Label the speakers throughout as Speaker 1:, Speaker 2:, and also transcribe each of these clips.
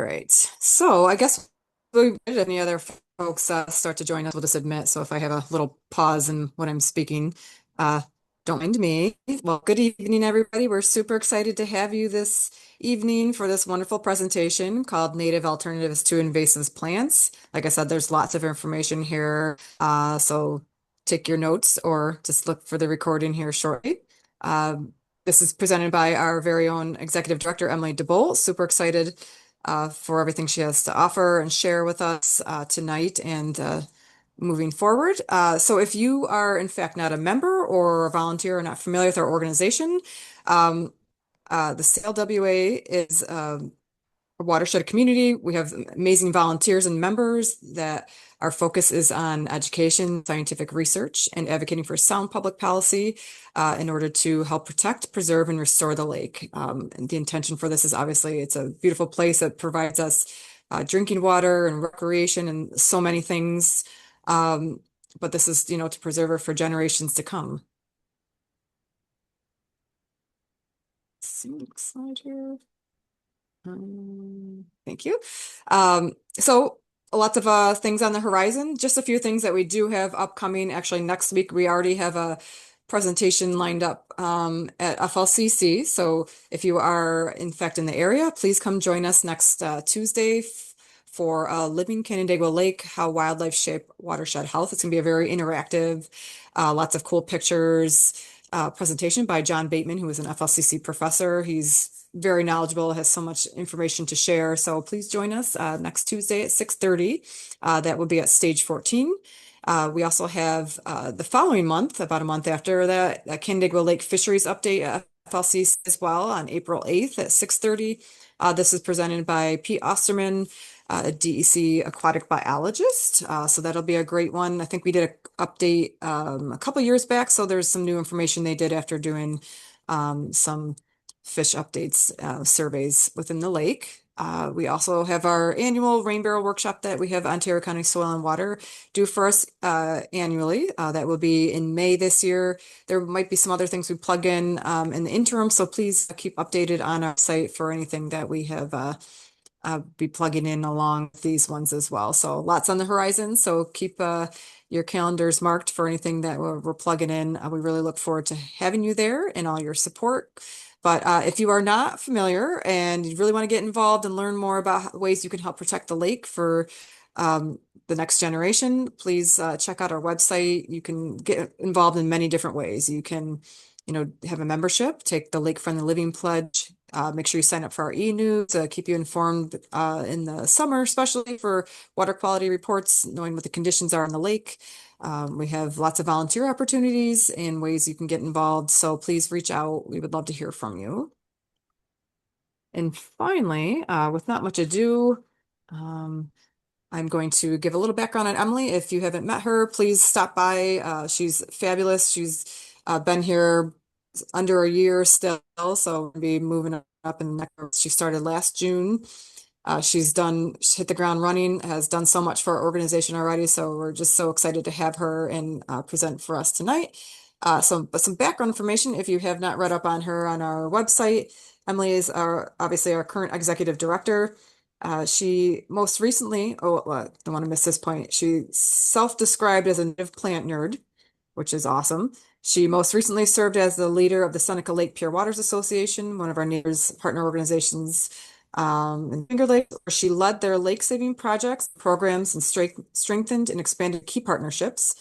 Speaker 1: right. So I guess if any other folks start to join us, we'll just admit. So if I have a little pause in what I'm speaking, uh, don't mind me. Well, good evening, everybody. We're super excited to have you this evening for this wonderful presentation called Native Alternatives to Invasive Plants. Like I said, there's lots of information here. So take your notes or just look for the recording here shortly. Um, this is presented by our very own Executive Director, Emily DeBolt. Super excited for everything she has to offer and share with us tonight and moving forward. So if you are in fact not a member or a volunteer or not familiar with our organization, um, the CLWA is a watershed community. We have amazing volunteers and members that our focus is on education, scientific research, and advocating for sound public policy in order to help protect, preserve, and restore the lake. And the intention for this is obviously it's a beautiful place that provides us drinking water and recreation and so many things. But this is, to preserve it for generations to come. See next slide here. Thank you. So lots of things on the horizon. Just a few things that we do have upcoming. Actually, next week we already have a presentation lined up at FLCC. So if you are in fact in the area, please come join us next Tuesday for Living Canandaigua Lake, How Wildlife Shape Watershed Health. It's going to be a very interactive, lots of cool pictures presentation by John Bateman, who is an FLCC professor. He's very knowledgeable, has so much information to share. So please join us next Tuesday at 6:30. That will be at stage 14. We also have the following month, about a month after that, a Canandaigua Lake Fisheries Update at FLCC as well on April 8th at 6:30. This is presented by Pete Osterman, a DEC aquatic biologist. So that'll be a great one. I think we did an update a couple years back. So there's some new information they did after doing some fish updates surveys within the lake. We also have our annual rain barrel workshop that we have Ontario County Soil and Water do for us annually. That will be in May this year. There might be some other things we plug in the interim, so please keep updated on our site for anything that we have be plugging in along with these ones as well. So lots on the horizon. So keep your calendars marked for anything that we're plugging in. We really look forward to having you there and all your support. But if you are not familiar and you really want to get involved and learn more about ways you can help protect the lake for the next generation, please check out our website. You can get involved in many different ways. You can, have a membership, take the Lake Friendly Living Pledge. Make sure you sign up for our e-news to keep you informed in the summer, especially for water quality reports, knowing what the conditions are on the lake. We have lots of volunteer opportunities and ways you can get involved. So please reach out. We would love to hear from you. And finally, with not much ado, I'm going to give a little background on Emily. If you haven't met her, please stop by. She's fabulous. She's been here under a year still, so we'll be moving up in the next. She started last June. She's hit the ground running, has done so much for our organization already. So we're just so excited to have her and present for us tonight. Some background information, if you have not read up on her on our website. Emily is obviously our current executive director. She most recently, I don't want to miss this point. She self-described as a native plant nerd, which is awesome. She most recently served as the leader of the Seneca Lake Pure Waters Association, one of our neighbors partner organizations in Finger Lake, where she led their lake saving projects, programs, and strengthened and expanded key partnerships.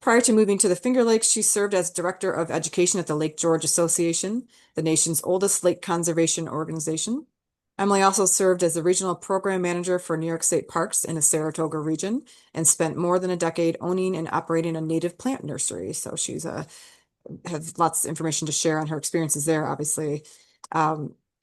Speaker 1: Prior to moving to the Finger Lakes, she served as Director of Education at the Lake George Association, the nation's oldest lake conservation organization. Emily also served as the Regional Program Manager for New York State Parks in the Saratoga region and spent more than a decade owning and operating a native plant nursery. So she's has lots of information to share on her experiences there, obviously.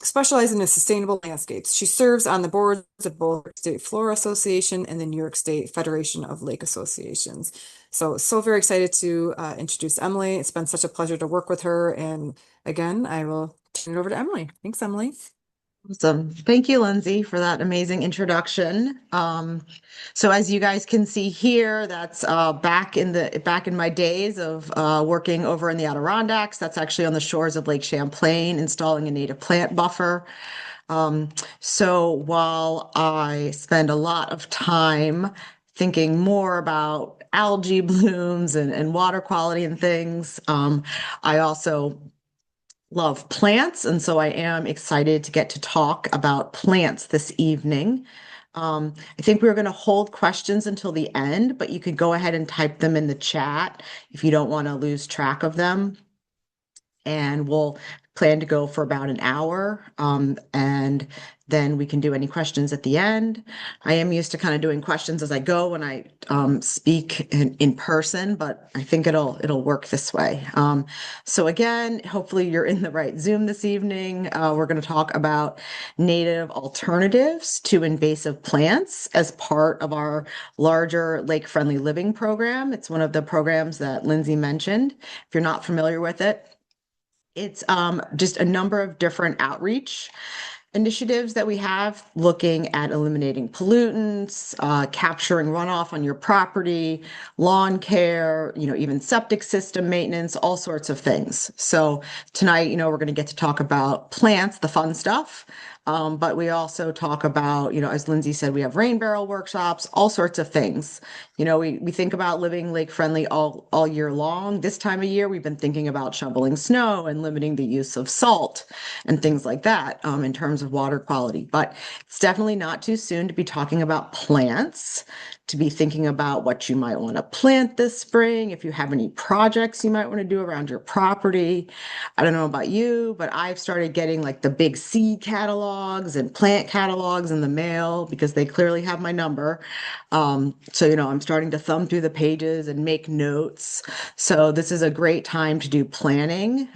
Speaker 1: Specializing in sustainable landscapes. She serves on the boards of both State Flora Association and the New York State Federation of Lake Associations. So very excited to introduce Emily. It's been such a pleasure to work with her. And again, I will turn it over to Emily. Thanks, Emily.
Speaker 2: Awesome. Thank you, Lindsay, for that amazing introduction. So as you guys can see here, that's back in my days of working over in the Adirondacks. That's actually on the shores of Lake Champlain, installing a native plant buffer. Um, so while I spend a lot of time thinking more about algae blooms and water quality and things, I also love plants. And so I am excited to get to talk about plants this evening. I think we're going to hold questions until the end, but you could go ahead and type them in the chat if you don't want to lose track of them, and we'll plan to go for about an hour. And then we can do any questions at the end. I am used to kind of doing questions as I go when I speak in person, but I think it'll work this way. So again, hopefully you're in the right Zoom this evening. We're going to talk about native alternatives to invasive plants as part of our larger lake-friendly living program. It's one of the programs that Lindsay mentioned. If you're not familiar with it, it's just a number of different outreach initiatives that we have looking at eliminating pollutants, capturing runoff on your property, lawn care, even septic system maintenance, all sorts of things. So tonight, we're going to get to talk about plants, the fun stuff. But we also talk about, as Lindsay said, we have rain barrel workshops, all sorts of things. We think about living lake friendly all year long. This time of year, we've been thinking about shoveling snow and limiting the use of salt and things like that in terms of water quality. But it's definitely not too soon to be talking about plants, to be thinking about what you might want to plant this spring, if you have any projects you might want to do around your property. I don't know about you, but I've started getting like the big seed catalogs and plant catalogs in the mail because they clearly have my number. So, I'm starting to thumb through the pages and make notes. So this is a great time to do planning.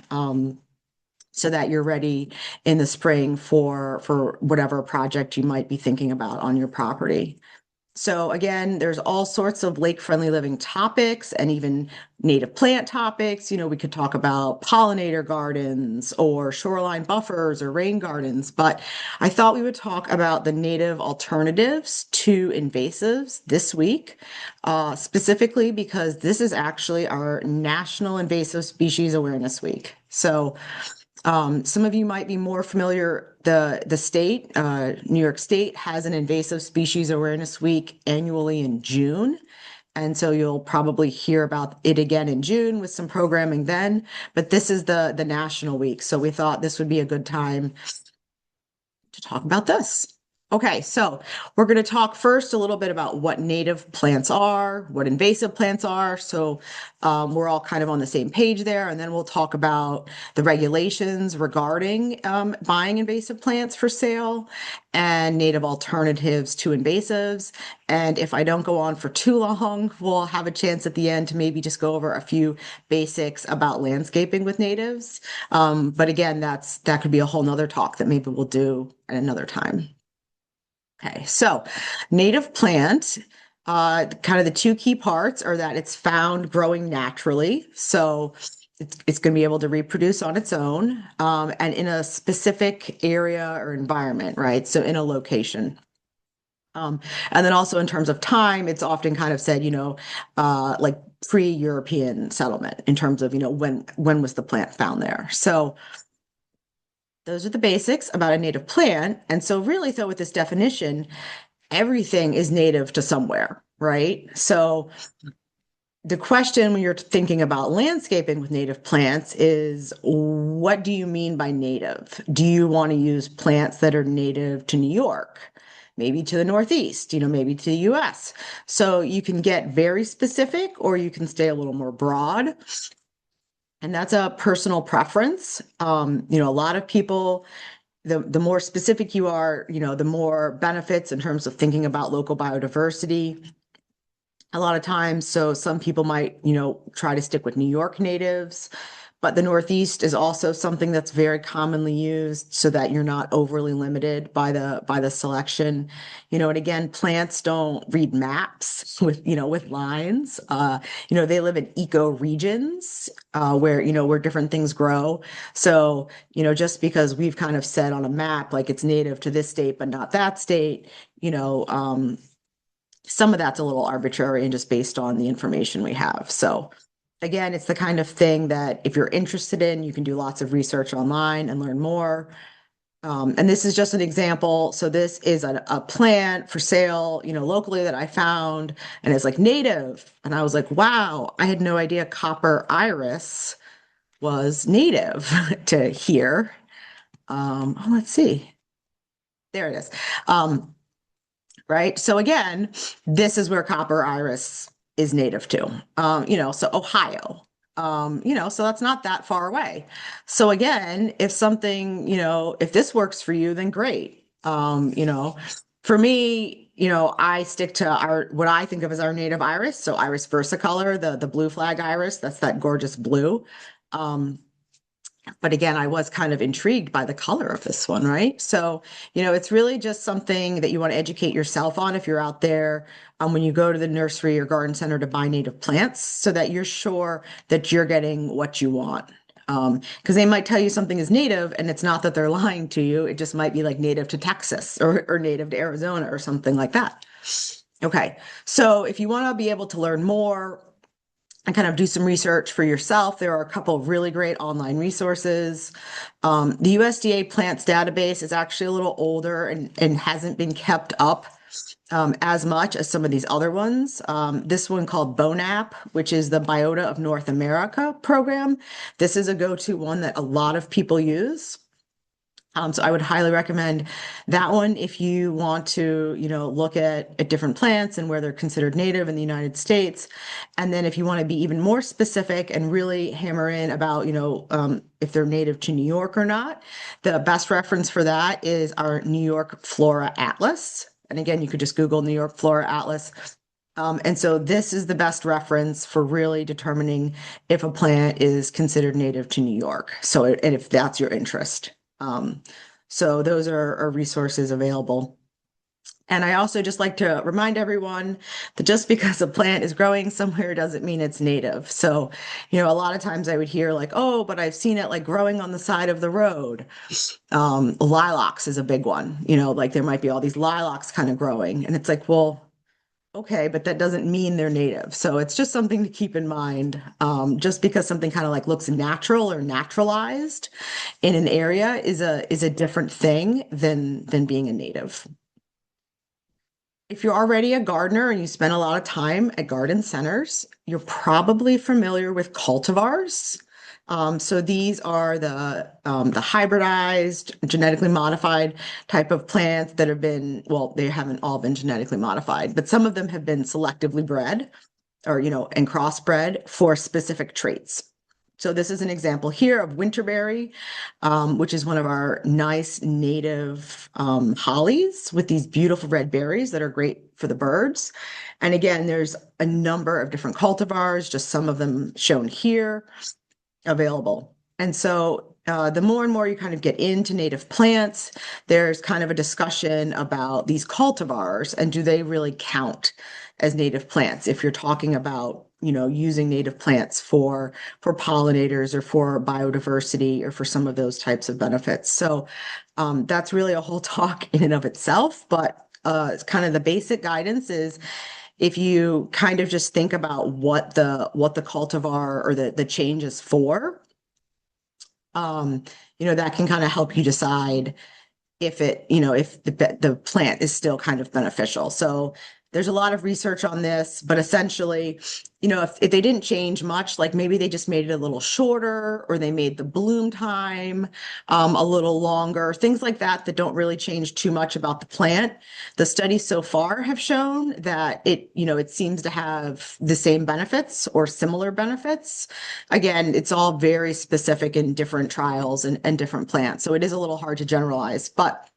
Speaker 2: So that you're ready in the spring for whatever project you might be thinking about on your property. So again, there's all sorts of lake-friendly living topics and even native plant topics. We could talk about pollinator gardens or shoreline buffers or rain gardens, but I thought we would talk about the native alternatives to invasives this week, specifically because this is actually our National Invasive Species Awareness Week. So some of you might be more familiar. The state, New York State, has an invasive species awareness week annually in June. And so you'll probably hear about it again in June with some programming then. But this is the national week. So we thought this would be a good time to talk about this. Okay, so we're going to talk first a little bit about what native plants are, what invasive plants are. So we're all kind of on the same page there. And then we'll talk about the regulations regarding buying invasive plants for sale and native alternatives to invasives. And if I don't go on for too long, we'll have a chance at the end to maybe just go over a few basics about landscaping with natives. But again, that could be a whole nother talk that maybe we'll do at another time. Okay, so native plant, kind of the two key parts are that it's found growing naturally. So it's going to be able to reproduce on its own and in a specific area or environment, right? So in a location. And then also in terms of time, it's often kind of said, like pre-European settlement in terms of, when was the plant found there. So those are the basics about a native plant. And so really, though, with this definition, everything is native to somewhere, right? So the question when you're thinking about landscaping with native plants is, what do you mean by native? Do you want to use plants that are native to New York? Maybe to the Northeast, maybe to the US. So you can get very specific or you can stay a little more broad. And that's a personal preference. A lot of people, the more specific you are, the more benefits in terms of thinking about local biodiversity. A lot of times, so some people might, try to stick with New York natives, but the Northeast is also something that's very commonly used so that you're not overly limited by the selection. And again, plants don't read maps with lines. They live in ecoregions where different things grow. So, just because we've kind of said on a map like it's native to this state but not that state, some of that's a little arbitrary and just based on the information we have. So again, it's the kind of thing that if you're interested in, you can do lots of research online and learn more. And this is just an example. So this is a plant for sale, locally that I found, and it's like native. And I was like, wow, I had no idea copper iris was native to here. Let's see. There it is. Um, right? So again, this is where copper iris is native to. So Ohio. So that's not that far away. So again, if something, if this works for you, then great. For me, I stick to our what I think of as our native iris. So iris versicolor, the blue flag iris, that's that gorgeous blue. Um, but again, I was kind of intrigued by the color of this one, right? So, it's really just something that you want to educate yourself on if you're out there when you go to the nursery or garden center to buy native plants so that you're sure that you're getting what you want. Because they might tell you something is native and it's not that they're lying to you. It just might be like native to Texas or native to Arizona or something like that. Okay, so if you want to be able to learn more, and kind of do some research for yourself, there are a couple of really great online resources. The USDA plants database is actually a little older and hasn't been kept up as much as some of these other ones. This one called BONAP, which is the Biota of North America program. This is a go-to one that a lot of people use. So I would highly recommend that one if you want to, look at different plants and where they're considered native in the United States. And then if you want to be even more specific and really hammer in about, if they're native to New York or not, the best reference for that is our New York Flora Atlas. And again, you could just Google New York Flora Atlas. And so this is the best reference for really determining if a plant is considered native to New York. So, and if that's your interest. So those are resources available. And I also just like to remind everyone that just because a plant is growing somewhere doesn't mean it's native. So, a lot of times I would hear like, oh, but I've seen it like growing on the side of the road. Lilacs is a big one, like there might be all these lilacs kind of growing. And it's like, well, okay, but that doesn't mean they're native. So it's just something to keep in mind. Just because something kind of like looks natural or naturalized in an area is a different thing than being a native. If you're already a gardener and you spend a lot of time at garden centers, you're probably familiar with cultivars. So these are the hybridized, genetically modified type of plants that have been, well, they haven't all been genetically modified, but some of them have been selectively bred or, and crossbred for specific traits. So this is an example here of winterberry, which is one of our nice native hollies with these beautiful red berries that are great for the birds. And again, there's a number of different cultivars, just some of them shown here available. And so the more and more you kind of get into native plants, there's kind of a discussion about these cultivars and do they really count as native plants if you're talking about using native plants for pollinators or for biodiversity or for some of those types of benefits. So that's really a whole talk in and of itself, but it's kind of the basic guidance is if you kind of just think about what the cultivar or the change is for, that can kind of help you decide if if the plant is still kind of beneficial. So there's a lot of research on this, but essentially, if they didn't change much, like maybe they just made it a little shorter or they made the bloom time a little longer, things like that that don't really change too much about the plant. The studies so far have shown that it seems to have the same benefits or similar benefits. Again, it's all very specific in different trials and different plants. So it is a little hard to generalize, but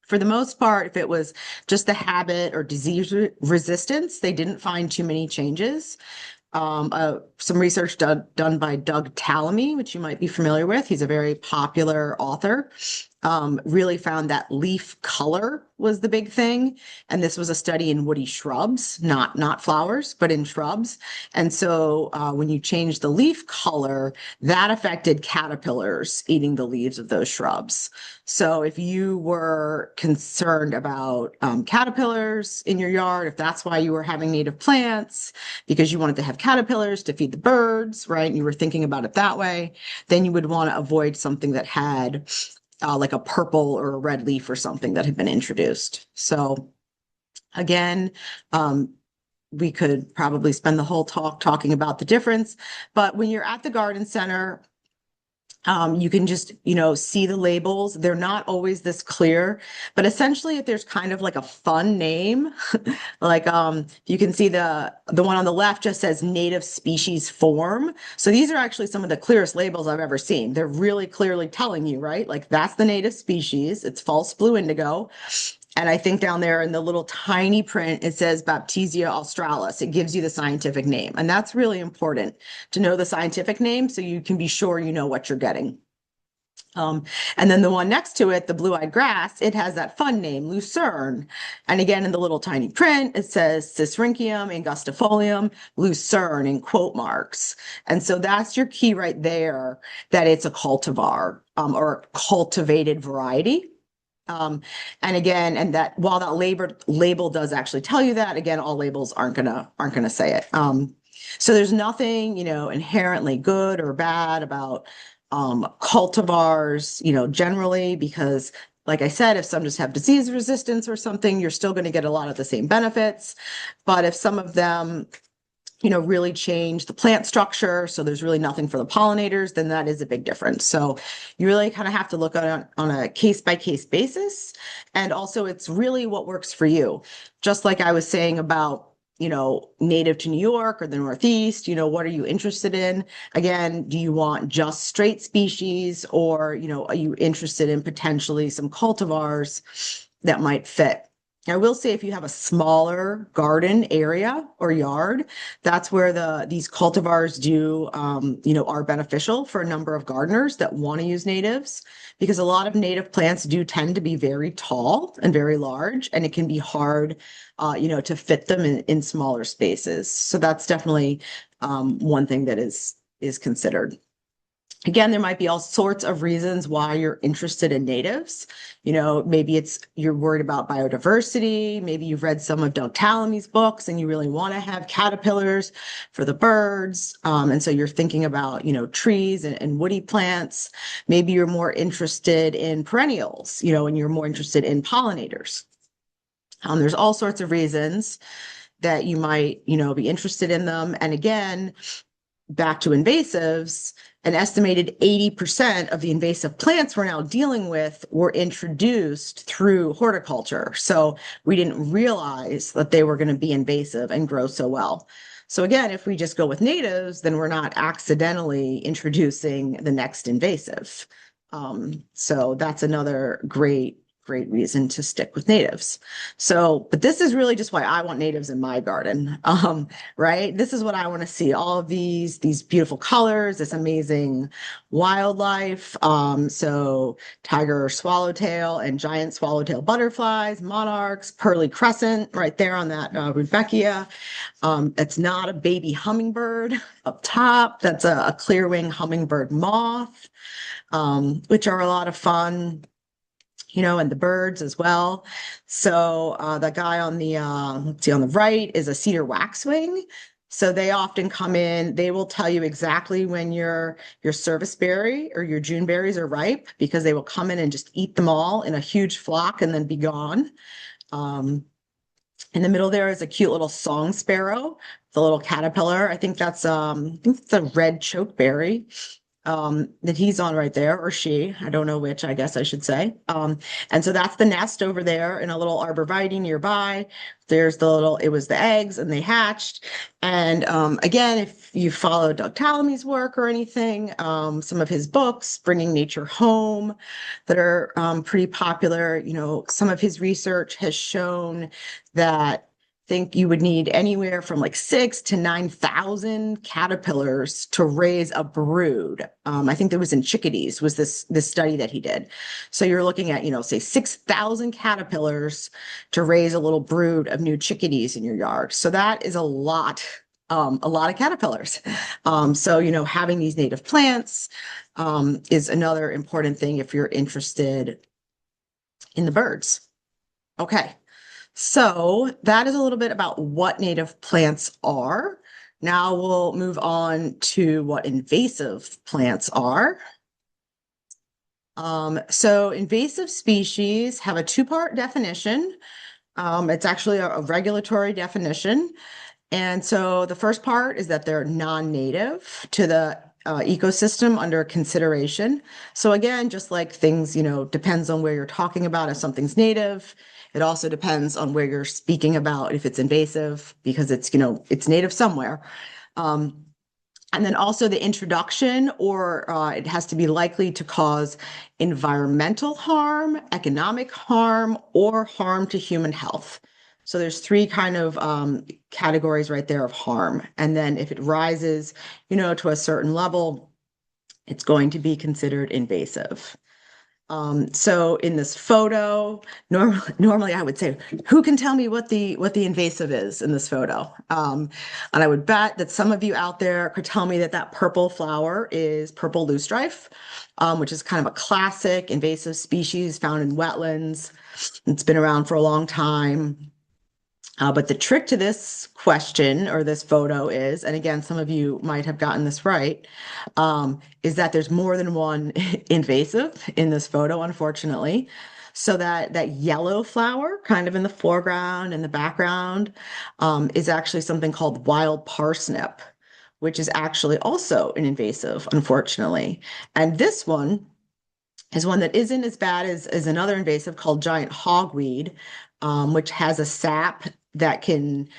Speaker 2: for the most part, if it was just the habit or disease resistance, they didn't find too many changes. Some research done by Doug Tallamy, which you might be familiar with. He's a very popular author. Really found that leaf color was the big thing. And this was a study in woody shrubs, not flowers, but in shrubs. And so when you change the leaf color, that affected caterpillars eating the leaves of those shrubs. So if you were concerned about caterpillars in your yard, if that's why you were having native plants, because you wanted to have caterpillars to feed the birds, right? And you were thinking about it that way, then you would want to avoid something that had like a purple or a red leaf or something that had been introduced. So again, we could probably spend the whole talk talking about the difference, but when you're at the garden center, you can just, see the labels. They're not always this clear, but essentially if there's kind of like a fun name, like you can see the one on the left just says native species form. So these are actually some of the clearest labels I've ever seen. They're really clearly telling you, right? Like that's the native species. It's false blue indigo. And I think down there in the little tiny print, it says Baptisia australis. It gives you the scientific name. And that's really important to know the scientific name so you can be sure you know what you're getting. Um, and then the one next to it, the blue-eyed grass, it has that fun name, lucerne. And again, in the little tiny print, it says Cicericium angustifolium lucerne in quote marks. And so that's your key right there, that it's a cultivar or a cultivated variety. And again, and that while that label does actually tell you that, again, all labels aren't gonna say it. So there's nothing, inherently good or bad about cultivars, generally, because like I said, if some just have disease resistance or something, you're still going to get a lot of the same benefits. But if some of them really change the plant structure, so there's really nothing for the pollinators, then that is a big difference. So you really kind of have to look on a case by case basis. And also it's really what works for you. Just like I was saying about, native to New York or the Northeast, what are you interested in? Again, do you want just straight species or, are you interested in potentially some cultivars that might fit? I will say if you have a smaller garden area or yard, that's where these cultivars are beneficial for a number of gardeners that want to use natives, because a lot of native plants do tend to be very tall and very large, and it can be hard, to fit them in smaller spaces. So that's definitely one thing that is considered. Again, there might be all sorts of reasons why you're interested in natives. Maybe you're worried about biodiversity. Maybe you've read some of Doug Tallamy's books and you really want to have caterpillars for the birds. And so you're thinking about, trees and woody plants. Maybe you're more interested in perennials, and you're more interested in pollinators. There's all sorts of reasons that you might, be interested in them. And again, back to invasives, an estimated 80% of the invasive plants we're now dealing with were introduced through horticulture. So we didn't realize that they were going to be invasive and grow so well. So again, if we just go with natives, then we're not accidentally introducing the next invasive. So that's another great reason to stick with natives. So, but this is really just why I want natives in my garden. Right? This is what I want to see. All of these beautiful colors, this amazing wildlife. So tiger swallowtail and giant swallowtail butterflies, monarchs, pearly crescent right there on that Rudbeckia. It's not a baby hummingbird up top. That's a clear wing hummingbird moth, which are a lot of fun. And the birds as well. So that guy on the let's see, on the right is a cedar waxwing. So they often come in, they will tell you exactly when your serviceberry or your June berries are ripe, because they will come in and just eat them all in a huge flock and then be gone. In the middle there is a cute little song sparrow, the little caterpillar. I think that's a red chokeberry that he's on right there, or she, I don't know which, I guess I should say. And so that's the nest over there in a little arborvitae nearby. There's it was the eggs and they hatched. And again, if you follow Doug Tallamy's work or anything, some of his books, Bringing Nature Home, that are pretty popular, some of his research has shown that think you would need anywhere from like 6,000 to 9,000 caterpillars to raise a brood. I think there was in chickadees was this study that he did. So you're looking at, say 6,000 caterpillars to raise a little brood of new chickadees in your yard. So that is a lot of caterpillars. So, having these native plants is another important thing if you're interested in the birds. Okay. So that is a little bit about what native plants are. Now we'll move on to what invasive plants are. So invasive species have a two-part definition. It's actually a regulatory definition. And so the first part is that they're non-native to the ecosystem under consideration. So again, just like things, depends on where you're talking about if something's native. It also depends on where you're speaking about if it's invasive because it's native somewhere. Um, and then also the introduction, or it has to be likely to cause environmental harm, economic harm, or harm to human health. So there's three kind of categories right there of harm. And then if it rises, to a certain level, it's going to be considered invasive. So in this photo, normally I would say, who can tell me what the invasive is in this photo? And I would bet that some of you out there could tell me that that purple flower is purple loosestrife, which is kind of a classic invasive species found in wetlands. It's been around for a long time. But the trick to this question or this photo is, and again, some of you might have gotten this right, is that there's more than one invasive in this photo, unfortunately. So that yellow flower, kind of in the foreground and the background, is actually something called wild parsnip, which is actually also an invasive, unfortunately. And this one is one that isn't as bad as another invasive called giant hogweed, which has a sap that can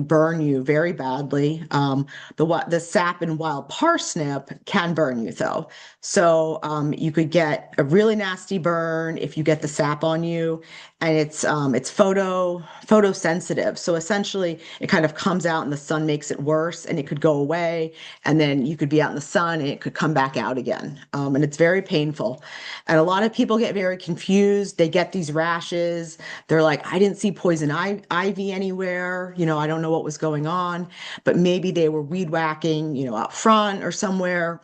Speaker 2: burn you very badly. The sap in wild parsnip can burn you though, so you could get a really nasty burn if you get the sap on you, and it's photosensitive. So essentially, it kind of comes out and the sun makes it worse, and it could go away, and then you could be out in the sun and it could come back out again, and it's very painful. And a lot of people get very confused. They get these rashes. They're like, I didn't see poison ivy anywhere. I don't know what was going on, but maybe they were weed whacking, out front or somewhere.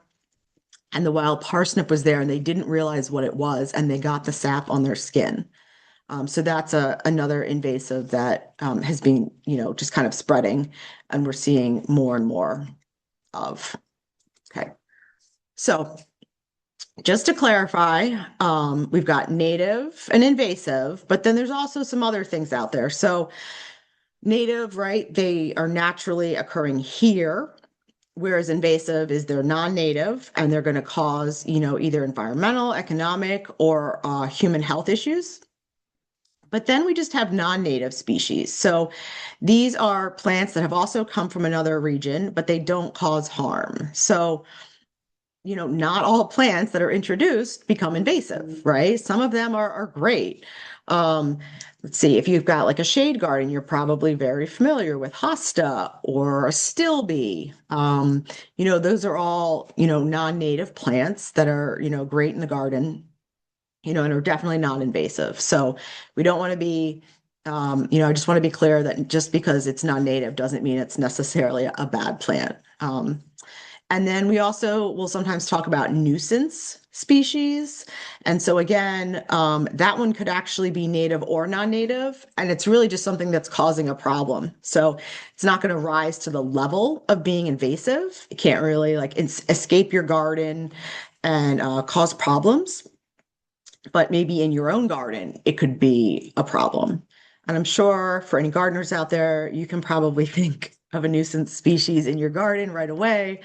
Speaker 2: And the wild parsnip was there and they didn't realize what it was and they got the sap on their skin. So that's another invasive that has been, just kind of spreading and we're seeing more and more of. Okay. So just to clarify, we've got native and invasive, but then there's also some other things out there. So native, right? They are naturally occurring here, whereas invasive is they're non-native and they're going to cause, either environmental, economic, or human health issues. But then we just have non-native species. So these are plants that have also come from another region, but they don't cause harm. So not all plants that are introduced become invasive, right? Some of them are great. Let's see, if you've got like a shade garden, you're probably very familiar with hosta or a stilby. Those are all, non-native plants that are, great in the garden, and are definitely non-invasive. So we don't want to be, I just want to be clear that just because it's non-native doesn't mean it's necessarily a bad plant. And then we also will sometimes talk about nuisance species. And so again, that one could actually be native or non-native, and it's really just something that's causing a problem. So it's not going to rise to the level of being invasive. It can't really escape your garden and cause problems, but maybe in your own garden, it could be a problem. And I'm sure for any gardeners out there, you can probably think of a nuisance species in your garden right away.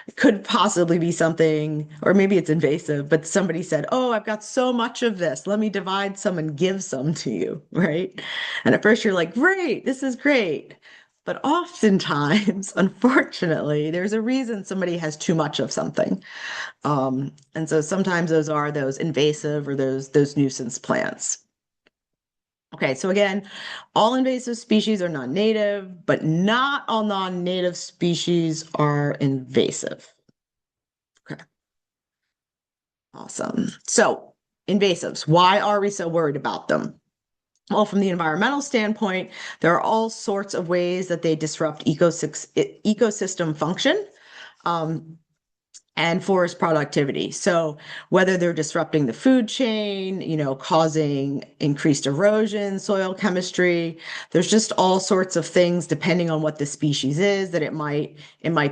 Speaker 2: It could possibly be something, or maybe it's invasive, but somebody said, oh, I've got so much of this. Let me divide some and give some to you, right? And at first you're like, great, this is great. But oftentimes, unfortunately, there's a reason somebody has too much of something. And so sometimes those invasive or those nuisance plants. Okay, so again, all invasive species are non-native, but not all non-native species are invasive. Okay, awesome. So invasives, why are we so worried about them? Well, from the environmental standpoint, there are all sorts of ways that they disrupt ecosystem function. And forest productivity. So whether they're disrupting the food chain, causing increased erosion, soil chemistry, there's just all sorts of things depending on what the species is that it might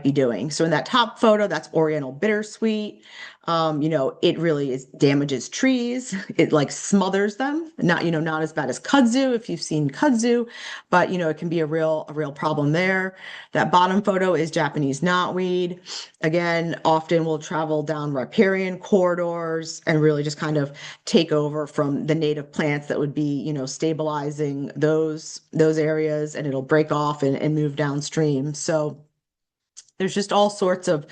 Speaker 2: be doing. So in that top photo, that's Oriental bittersweet. It really damages trees. It like smothers them. Not, not as bad as kudzu if you've seen kudzu, but it can be a real problem there. That bottom photo is Japanese knotweed. Again, often will travel down riparian corridors and really just kind of take over from the native plants that would be, stabilizing those areas, and it'll break off and move downstream. So there's just all sorts of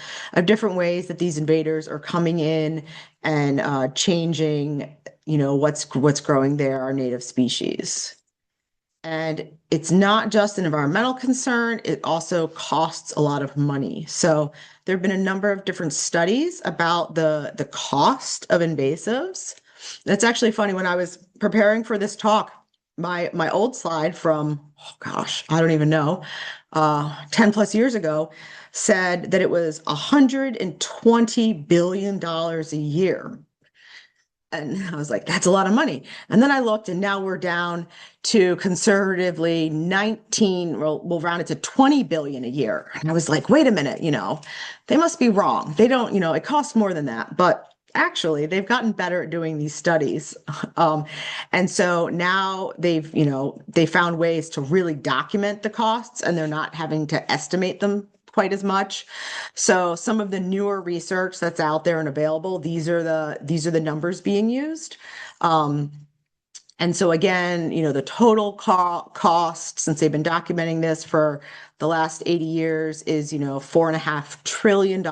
Speaker 2: different ways that these invaders are coming in and changing, what's growing there, our native species. And it's not just an environmental concern, it also costs a lot of money. So there have been a number of different studies about the cost of invasives. It's actually funny, when I was preparing for this talk, my old slide from, oh gosh, I don't even know, 10 plus years ago said that it was $120 billion a year. And I was like, that's a lot of money. And then I looked, and now we're down to conservatively 19, we'll round it to 20 billion a year. And I was like, wait a minute, they must be wrong. They don't, it costs more than that. But actually, they've gotten better at doing these studies. And so now they found ways to really document the costs, and they're not having to estimate them quite as much. So some of the newer research that's out there and available, these are the numbers being used. And so again, the total cost, since they've been documenting this for the last 80 years, is, $4.5 trillion.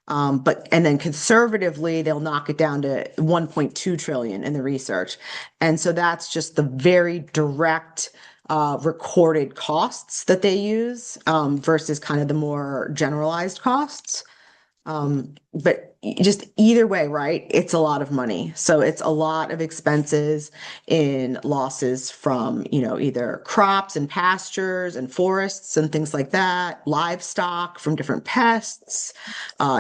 Speaker 2: And then conservatively, they'll knock it down to 1.2 trillion in the research. And so that's just the very direct recorded costs that they use, versus kind of the more generalized costs. But just either way, right? It's a lot of money. So it's a lot of expenses in losses from, either crops and pastures and forests and things like that, livestock from different pests,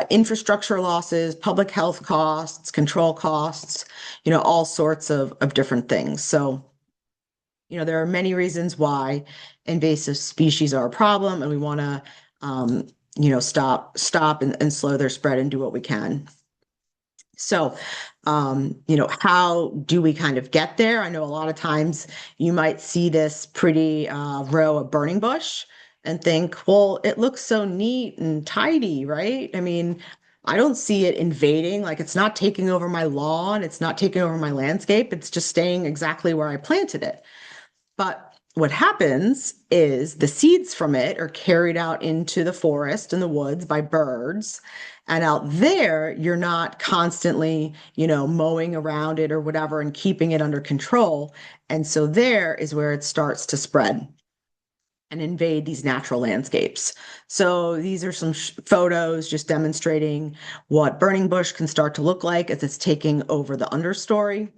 Speaker 2: infrastructure losses, public health costs, control costs, all sorts of different things. So there are many reasons why invasive species are a problem, and we want to, stop and slow their spread and do what we can. So, how do we kind of get there? I know a lot of times you might see this pretty row of burning bush and think, well, it looks so neat and tidy, right? I mean, I don't see it invading, like it's not taking over my lawn, it's not taking over my landscape, it's just staying exactly where I planted it. But what happens is the seeds from it are carried out into the forest and the woods by birds. And out there, you're not constantly, mowing around it or whatever and keeping it under control. And so there is where it starts to spread and invade these natural landscapes. So these are some photos just demonstrating what burning bush can start to look like as it's taking over the understory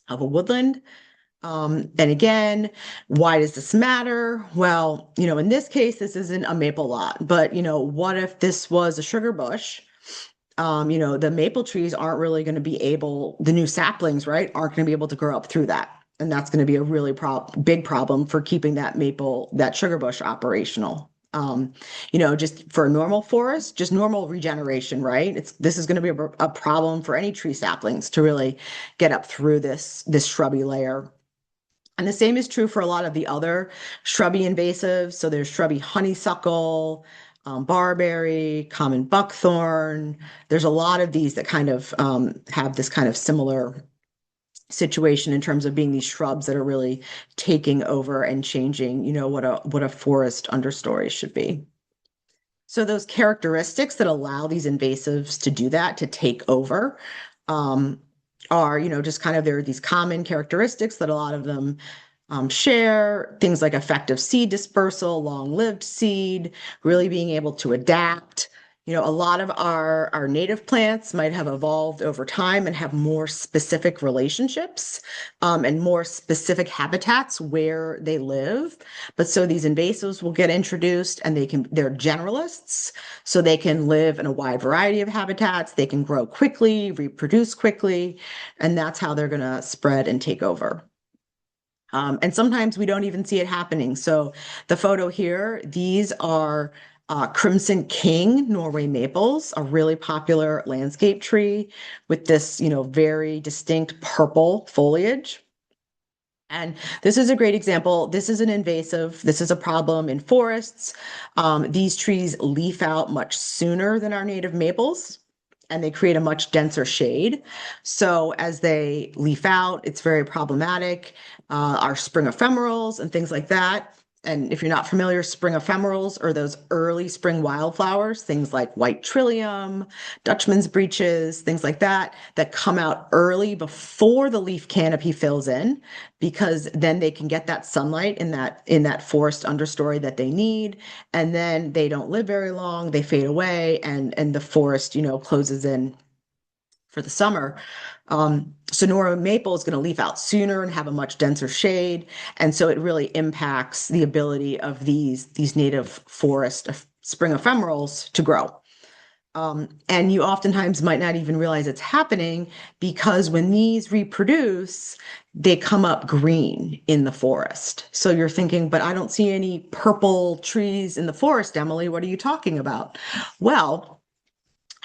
Speaker 2: of a woodland. And again, why does this matter? Well, in this case, this isn't a maple lot, but what if this was a sugar bush? The maple trees aren't really going to be able, the new saplings, right, aren't going to be able to grow up through that. And that's going to be a really big problem for keeping that sugar bush operational. Just for a normal forest, just normal regeneration, right? This is going to be a problem for any tree saplings to really get up through this shrubby layer. And the same is true for a lot of the other shrubby invasives. So there's shrubby honeysuckle, barberry, common buckthorn. There's a lot of these that kind of have this kind of similar situation in terms of being these shrubs that are really taking over and changing, what a forest understory should be. So those characteristics that allow these invasives to do that, to take over, are, just kind of, there are these common characteristics that a lot of them share, things like effective seed dispersal, long-lived seed, really being able to adapt. A lot of our native plants might have evolved over time and have more specific relationships, and more specific habitats where they live. But so these invasives will get introduced, and they're generalists, so they can live in a wide variety of habitats. They can grow quickly, reproduce quickly, and that's how they're going to spread and take over. And sometimes we don't even see it happening. So the photo here, these are Crimson King Norway maples, a really popular landscape tree with this, very distinct purple foliage. And this is a great example. This is an invasive. This is a problem in forests. These trees leaf out much sooner than our native maples, and they create a much denser shade. So as they leaf out, it's very problematic. Our spring ephemerals and things like that. And if you're not familiar, spring ephemerals are those early spring wildflowers, things like white trillium, Dutchman's breeches, things like that, that come out early before the leaf canopy fills in, because then they can get that sunlight in that forest understory that they need, and then they don't live very long, they fade away, and the forest closes in for the summer. Sonora maple is going to leaf out sooner and have a much denser shade, and so it really impacts the ability of these native forest spring ephemerals to grow. And you oftentimes might not even realize it's happening, because when these reproduce, they come up green in the forest. So you're thinking, but I don't see any purple trees in the forest, Emily. What are you talking about? Well,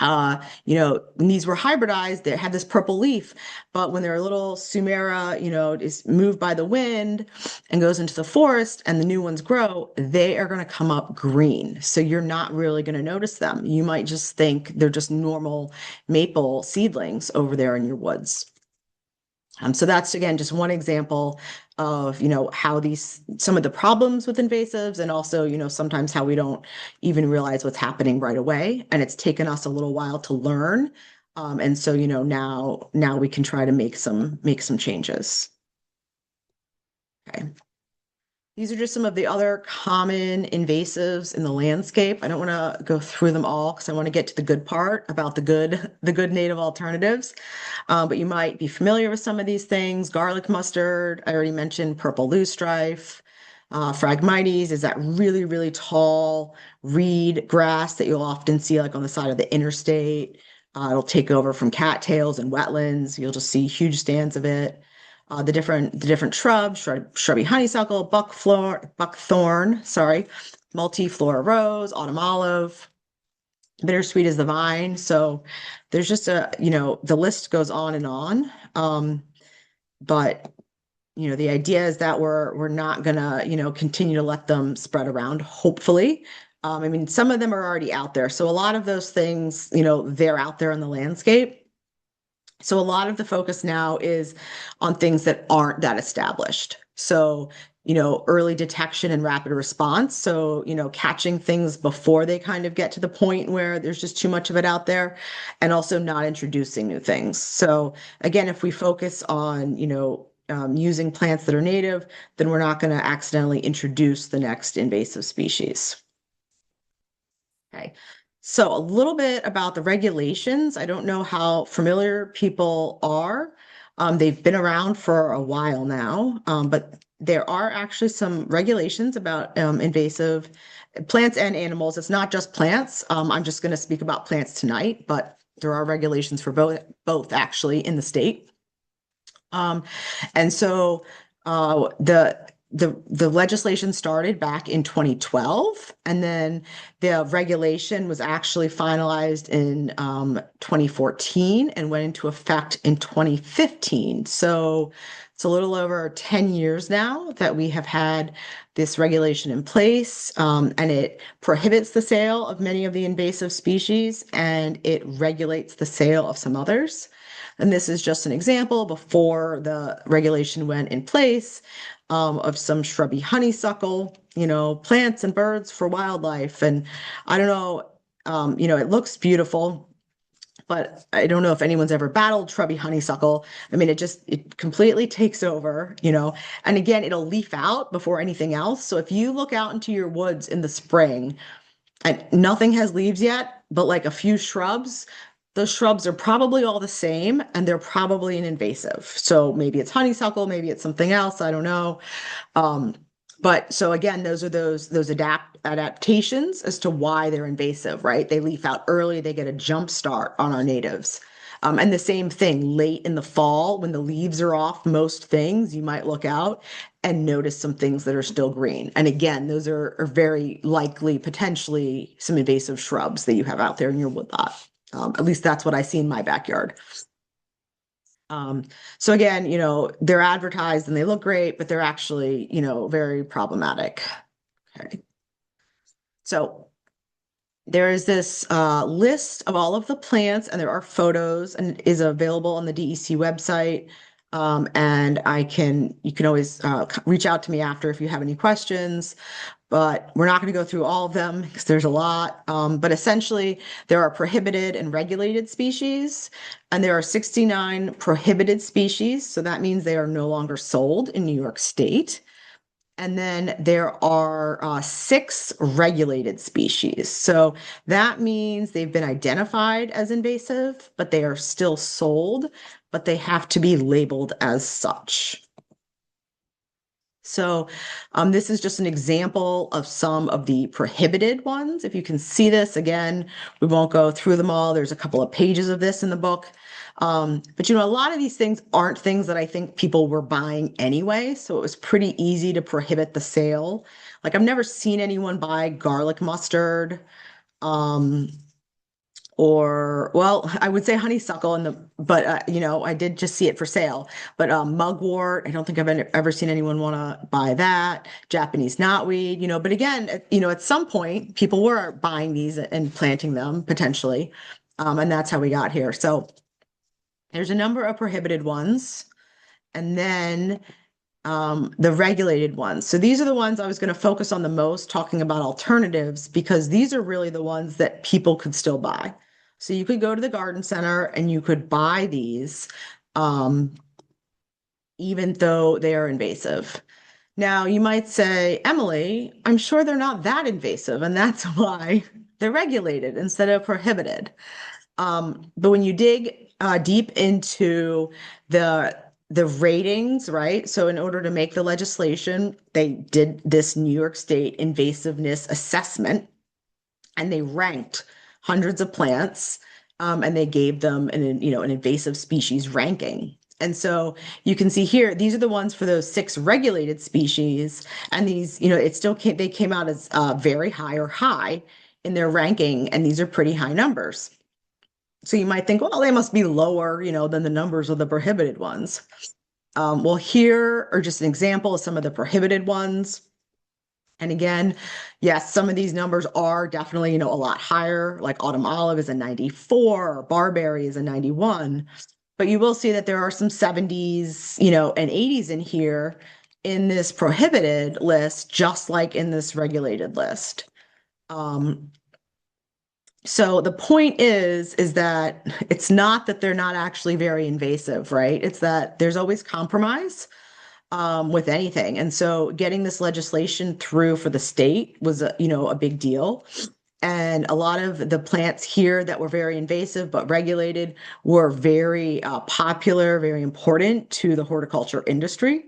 Speaker 2: when these were hybridized, they had this purple leaf, but when their little Sumera, is moved by the wind and goes into the forest and the new ones grow, they are going to come up green. So you're not really going to notice them. You might just think they're just normal maple seedlings over there in your woods. So that's, again, just one example of, how some of the problems with invasives, and also, sometimes how we don't even realize what's happening right away. And it's taken us a little while to learn. And so, now we can try to make some changes. Okay. These are just some of the other common invasives in the landscape. I don't want to go through them all, because I want to get to the good part about the good native alternatives. But you might be familiar with some of these things. Garlic mustard, I already mentioned purple loosestrife. Phragmites is that really, really tall reed grass that you'll often see like on the side of the interstate. It'll take over from cattails and wetlands. You'll just see huge stands of it. The different shrubs, shrubby honeysuckle, buckthorn, sorry, multiflora rose, autumn olive, bittersweet is the vine. So there's just the list goes on and on. But the idea is that we're not gonna, continue to let them spread around, hopefully. I mean, some of them are already out there. So a lot of those things, they're out there in the landscape. So a lot of the focus now is on things that aren't that established. So, early detection and rapid response. So, catching things before they kind of get to the point where there's just too much of it out there, and also not introducing new things. So again, if we focus on, using plants that are native, then we're not going to accidentally introduce the next invasive species. Okay. So a little bit about the regulations. I don't know how familiar people are. They've been around for a while now, but there are actually some regulations about invasive plants and animals. It's not just plants. I'm just going to speak about plants tonight, but there are regulations for both actually in the state. And so the legislation started back in 2012, and then the regulation was actually finalized in 2014 and went into effect in 2015. So it's a little over 10 years now that we have had this regulation in place, and it prohibits the sale of many of the invasive species, and it regulates the sale of some others. And this is just an example before the regulation went in place, of some shrubby honeysuckle, plants and birds for wildlife. And I don't know, it looks beautiful, but I don't know if anyone's ever battled shrubby honeysuckle. I mean, it completely takes over, and again, it'll leaf out before anything else. So if you look out into your woods in the spring and nothing has leaves yet, but like a few shrubs, those shrubs are probably all the same, and they're probably an invasive. So maybe it's honeysuckle, maybe it's something else, I don't know. But so again, those are those adaptations as to why they're invasive, right? They leaf out early, they get a jump start on our natives. And the same thing late in the fall, when the leaves are off most things, you might look out and notice some things that are still green. And again, those are very likely, potentially some invasive shrubs that you have out there in your woodlot. At least that's what I see in my backyard. Um, so again, they're advertised and they look great, but they're actually, very problematic. Okay. So there is this list of all of the plants, and there are photos, and it is available on the DEC website. And you can always reach out to me after if you have any questions, but we're not going to go through all of them because there's a lot. But essentially, there are prohibited and regulated species, and there are 69 prohibited species. So that means they are no longer sold in New York State. And then there are 6 regulated species. So that means they've been identified as invasive, but they are still sold, but they have to be labeled as such. So this is just an example of some of the prohibited ones. If you can see this, again, we won't go through them all. There's a couple of pages of this in the book. But a lot of these things aren't things that I think people were buying anyway. So it was pretty easy to prohibit the sale. Like I've never seen anyone buy garlic mustard. Um, or well, I would say honeysuckle but I did just see it for sale. But mugwort, I don't think I've ever seen anyone want to buy that. Japanese knotweed, but again, at some point people were buying these and planting them potentially. And that's how we got here. So there's a number of prohibited ones, and then the regulated ones. So these are the ones I was going to focus on the most, talking about alternatives, because these are really the ones that people could still buy. So you could go to the garden center and you could buy these, even though they are invasive. Now, you might say, Emily, I'm sure they're not that invasive, and that's why they're regulated instead of prohibited. But when you dig deep into the ratings, right? So in order to make the legislation, they did this New York State invasiveness assessment, and they ranked hundreds of plants, and they gave them an invasive species ranking. And so you can see here, these are the ones for those 6 regulated species, and these, they came out as very high or high in their ranking, and these are pretty high numbers. So you might think, well, they must be lower, than the numbers of the prohibited ones. Well, here are just an example of some of the prohibited ones. And again, yes, some of these numbers are definitely, a lot higher, like autumn olive is a 94, or barberry is a 91. But you will see that there are some 70s, and 80s in here in this prohibited list, just like in this regulated list. So the point is that it's not that they're not actually very invasive, right? It's that there's always compromise with anything. And so getting this legislation through for the state was a big deal. And a lot of the plants here that were very invasive but regulated were very popular, very important to the horticulture industry.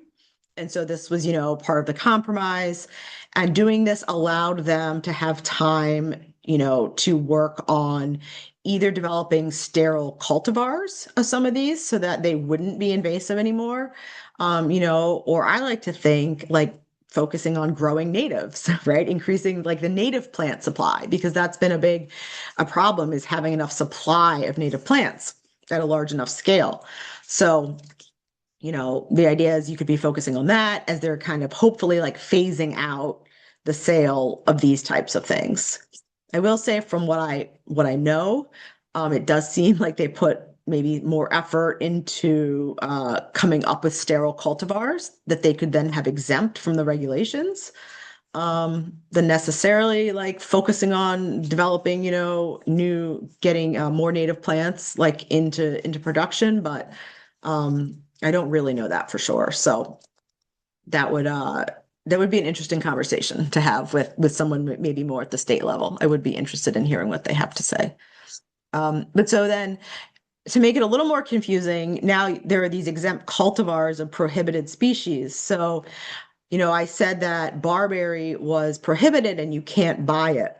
Speaker 2: And so this was, part of the compromise. And doing this allowed them to have time, to work on either developing sterile cultivars of some of these so that they wouldn't be invasive anymore. Or I like to think like focusing on growing natives, right? Increasing like the native plant supply, because that's been a problem, is having enough supply of native plants at a large enough scale. So the idea is you could be focusing on that as they're kind of hopefully like phasing out the sale of these types of things. I will say from what I know, it does seem like they put maybe more effort into coming up with sterile cultivars that they could then have exempt from the regulations, than necessarily like focusing on developing, getting more native plants like into production. But I don't really know that for sure. So that would be an interesting conversation to have with someone maybe more at the state level. I would be interested in hearing what they have to say. But so then to make it a little more confusing, now there are these exempt cultivars of prohibited species. So, I said that barberry was prohibited and you can't buy it.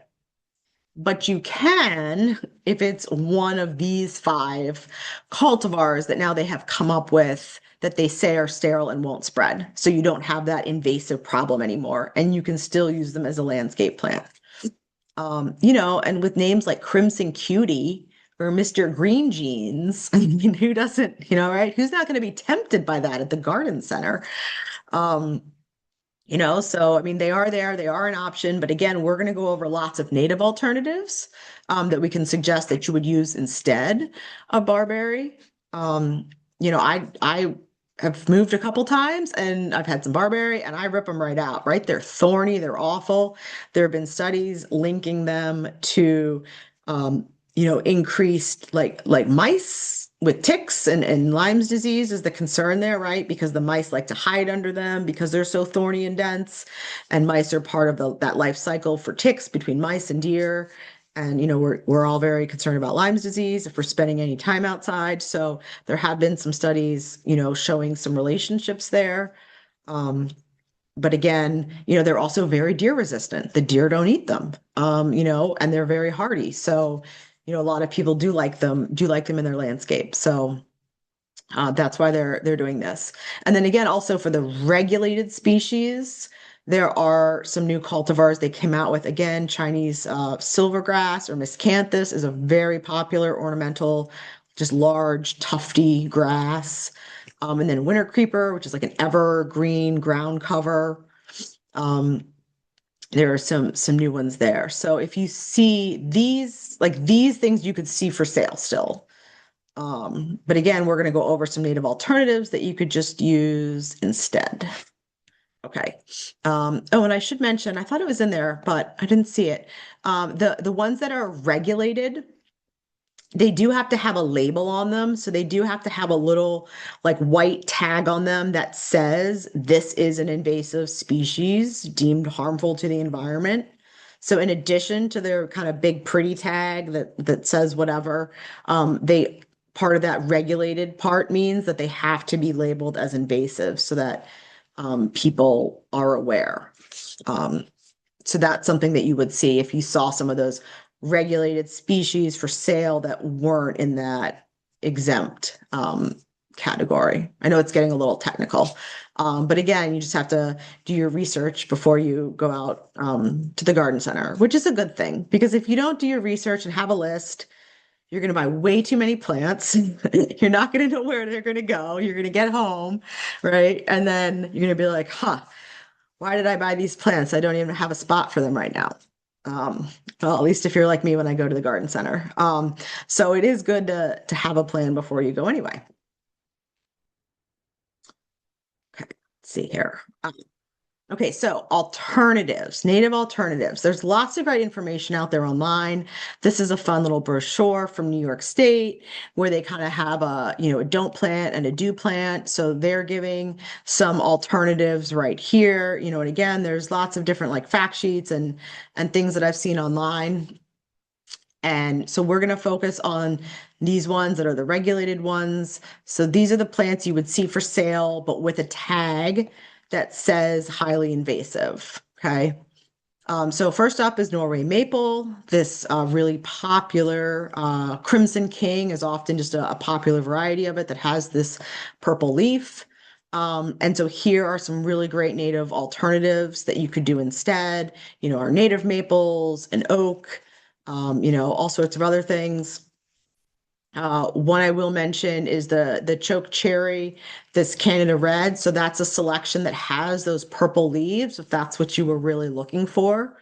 Speaker 2: But you can, if it's one of these five cultivars that now they have come up with that they say are sterile and won't spread. So you don't have that invasive problem anymore, and you can still use them as a landscape plant. And with names like Crimson Cutie or Mr. Green Jeans, I mean, who doesn't, right? Who's not going to be tempted by that at the garden center? Um, so I mean, they are there, they are an option, but again, we're going to go over lots of native alternatives that we can suggest that you would use instead of barberry. I have moved a couple times and I've had some barberry and I rip them right out, right? They're thorny, they're awful. There have been studies linking them to increased like mice with ticks and Lyme's disease is the concern there, right? Because the mice like to hide under them because they're so thorny and dense. And mice are part of that life cycle for ticks between mice and deer. And we're all very concerned about Lyme's disease if we're spending any time outside. So there have been some studies, showing some relationships there. Um, but again, they're also very deer resistant. The deer don't eat them, and they're very hardy. So, a lot of people do like them in their landscape. So that's why they're doing this. And then again, also for the regulated species, there are some new cultivars they came out with. Again, Chinese silvergrass or miscanthus is a very popular ornamental, just large, tufty grass. And then winter creeper, which is like an evergreen ground cover. Um, there are some new ones there. So if you see these things you could see for sale still. But again, we're going to go over some native alternatives that you could just use instead. Okay. And I should mention, I thought it was in there, but I didn't see it. The ones that are regulated, they do have to have a label on them. So they do have to have a little like white tag on them that says this is an invasive species deemed harmful to the environment. So in addition to their kind of big pretty tag that says whatever, they part of that regulated part means that they have to be labeled as invasive so that people are aware. Um, so that's something that you would see if you saw some of those regulated species for sale that weren't in that exempt category. I know it's getting a little technical, but again, you just have to do your research before you go out to the garden center, which is a good thing because if you don't do your research and have a list, you're going to buy way too many plants. You're not going to know where they're going to go. You're going to get home, right? And then you're going to be like, huh, why did I buy these plants? I don't even have a spot for them right now. Well, at least if you're like me when I go to the garden center. So it is good to have a plan before you go anyway. Okay, let's see here. Okay, so alternatives, native alternatives. There's lots of great information out there online. This is a fun little brochure from New York State where they kind of have a don't plant and a do plant. So they're giving some alternatives right here, and again, there's lots of different like fact sheets and things that I've seen online. And so we're going to focus on these ones that are the regulated ones. So these are the plants you would see for sale, but with a tag that says highly invasive. Okay. So first up is Norway maple. This really popular Crimson King is often just a popular variety of it that has this purple leaf. And so here are some really great native alternatives that you could do instead. Our native maples and oak, all sorts of other things. One I will mention is the choke cherry, this Canada Red. So that's a selection that has those purple leaves, if that's what you were really looking for.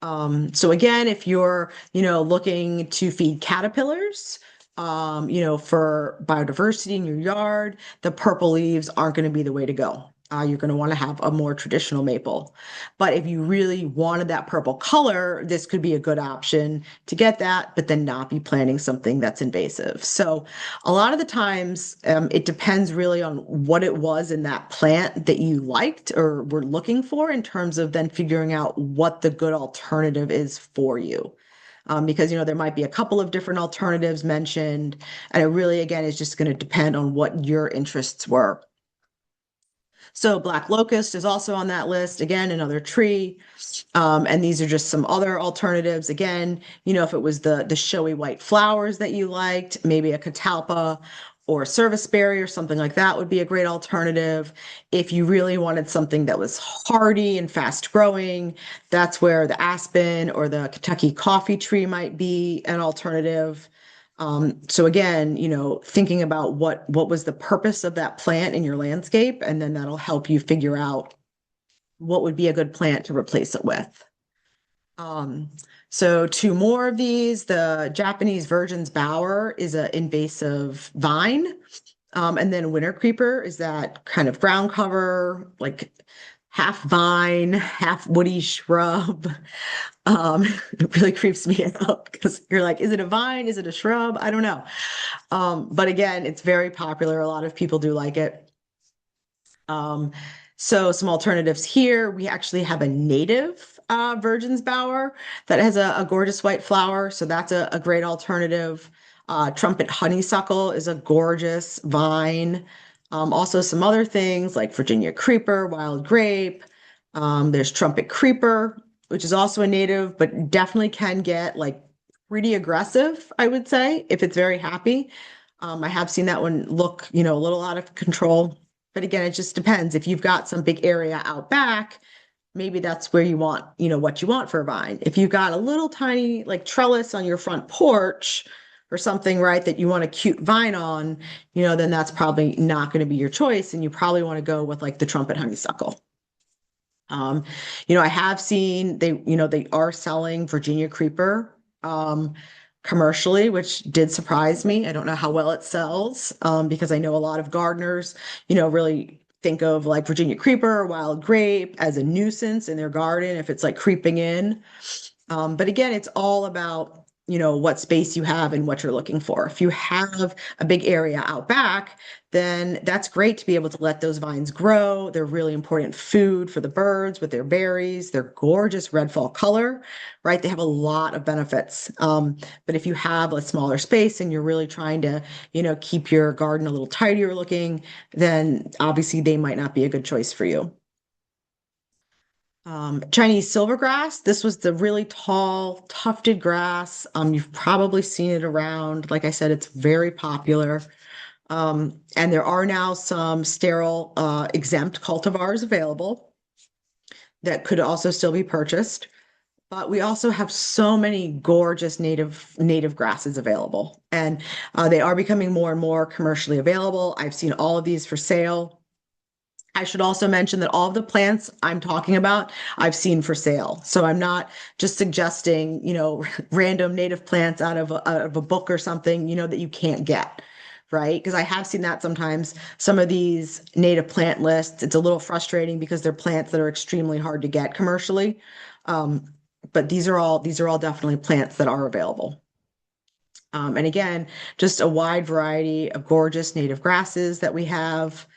Speaker 2: So again, if you're, looking to feed caterpillars, for biodiversity in your yard, the purple leaves aren't going to be the way to go. You're going to want to have a more traditional maple. But if you really wanted that purple color, this could be a good option to get that, but then not be planting something that's invasive. So a lot of the times, it depends really on what it was in that plant that you liked or were looking for in terms of then figuring out what the good alternative is for you. Because there might be a couple of different alternatives mentioned, and it really, again, is just going to depend on what your interests were. So black locust is also on that list. Again, another tree. And these are just some other alternatives. Again, if it was the showy white flowers that you liked, maybe a catalpa or a serviceberry or something like that would be a great alternative. If you really wanted something that was hardy and fast growing, that's where the aspen or the Kentucky coffee tree might be an alternative. So again, thinking about what was the purpose of that plant in your landscape, and then that'll help you figure out what would be a good plant to replace it with. Um, so two more of these, the Japanese Virgin's Bower is an invasive vine. And then winter creeper is that kind of ground cover, like half vine, half woody shrub. Um, it really creeps me out because you're like, is it a vine? Is it a shrub? I don't know. But again, it's very popular. A lot of people do like it. Um, so some alternatives here. We actually have a native Virgin's Bower that has a gorgeous white flower. So that's a great alternative. Trumpet honeysuckle is a gorgeous vine. Also some other things like Virginia creeper, wild grape. There's trumpet creeper, which is also a native, but definitely can get like pretty aggressive, I would say, if it's very happy. I have seen that one look, a little out of control. But again, it just depends. If you've got some big area out back, maybe that's where you want, what you want for a vine. If you've got a little tiny like trellis on your front porch or something, right, that you want a cute vine on, then that's probably not going to be your choice. And you probably want to go with like the trumpet honeysuckle. Um, I have seen they are selling Virginia creeper commercially, which did surprise me. I don't know how well it sells because I know a lot of gardeners, really think of like Virginia creeper or wild grape as a nuisance in their garden if it's like creeping in. But again, it's all about, what space you have and what you're looking for. If you have a big area out back, then that's great to be able to let those vines grow. They're really important food for the birds with their berries. They're gorgeous red fall color, right? They have a lot of benefits. But if you have a smaller space and you're really trying to, keep your garden a little tidier looking, then obviously they might not be a good choice for you. Chinese silvergrass. This was the really tall, tufted grass. You've probably seen it around. Like I said, it's very popular. And there are now some sterile, exempt cultivars available that could also still be purchased. But we also have so many gorgeous native grasses available, and they are becoming more and more commercially available. I've seen all of these for sale. I should also mention that all of the plants I'm talking about, I've seen for sale. So I'm not just suggesting, random native plants out of a book or something, that you can't get, right? Because I have seen that sometimes. Some of these native plant lists, it's a little frustrating because they're plants that are extremely hard to get commercially. But these are all definitely plants that are available. And again, just a wide variety of gorgeous native grasses that we have.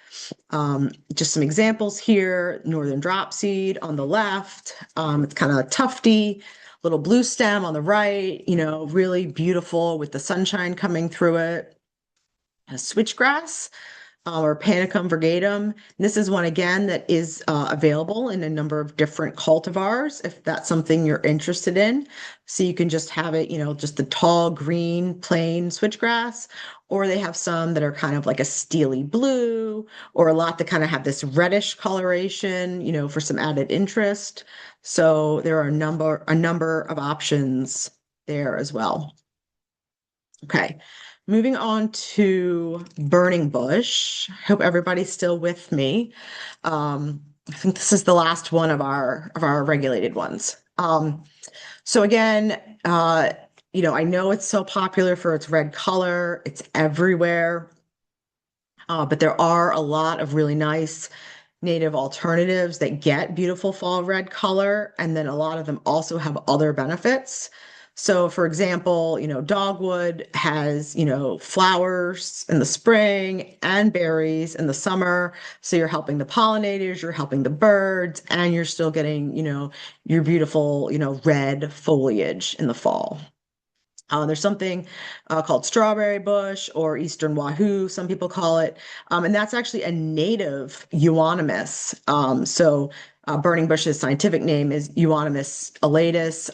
Speaker 2: Just some examples here, northern dropseed on the left. It's kind of tufty, little blue stem on the right, really beautiful with the sunshine coming through it. A switchgrass or Panicum virgatum. This is one again that is available in a number of different cultivars if that's something you're interested in. So you can just have it, just the tall green plain switchgrass, or they have some that are kind of like a steely blue, or a lot that kind of have this reddish coloration, for some added interest. So there are a number of options there as well. Okay, moving on to burning bush. Hope everybody's still with me. I think this is the last one of our regulated ones. So again, I know it's so popular for its red color. It's everywhere. But there are a lot of really nice native alternatives that get beautiful fall red color, and then a lot of them also have other benefits. So, for example, dogwood has, flowers in the spring and berries in the summer. So you're helping the pollinators, you're helping the birds, and you're still getting, your beautiful, red foliage in the fall. There's something called strawberry bush or Eastern Wahoo, some people call it. And that's actually a native euonymus. Burning bush's scientific name is Euonymus elatus.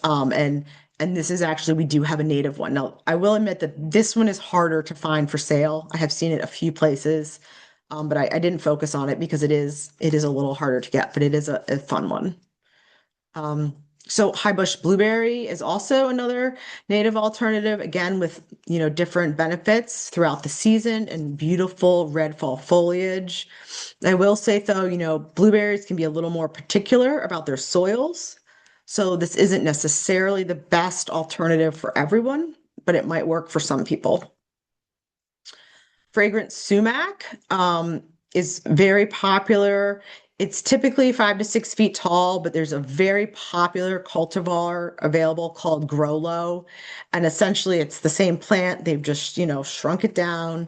Speaker 2: And this is actually, we do have a native one. Now, I will admit that this one is harder to find for sale. I have seen it a few places, but I didn't focus on it because it is a little harder to get, but it is a fun one. Um, so high bush blueberry is also another native alternative, again with different benefits throughout the season and beautiful red fall foliage. I will say though, blueberries can be a little more particular about their soils. So this isn't necessarily the best alternative for everyone, but it might work for some people. Fragrant sumac is very popular. It's typically 5 to 6 feet tall, but there's a very popular cultivar available called Grow Low. And essentially it's the same plant. They've just, shrunk it down.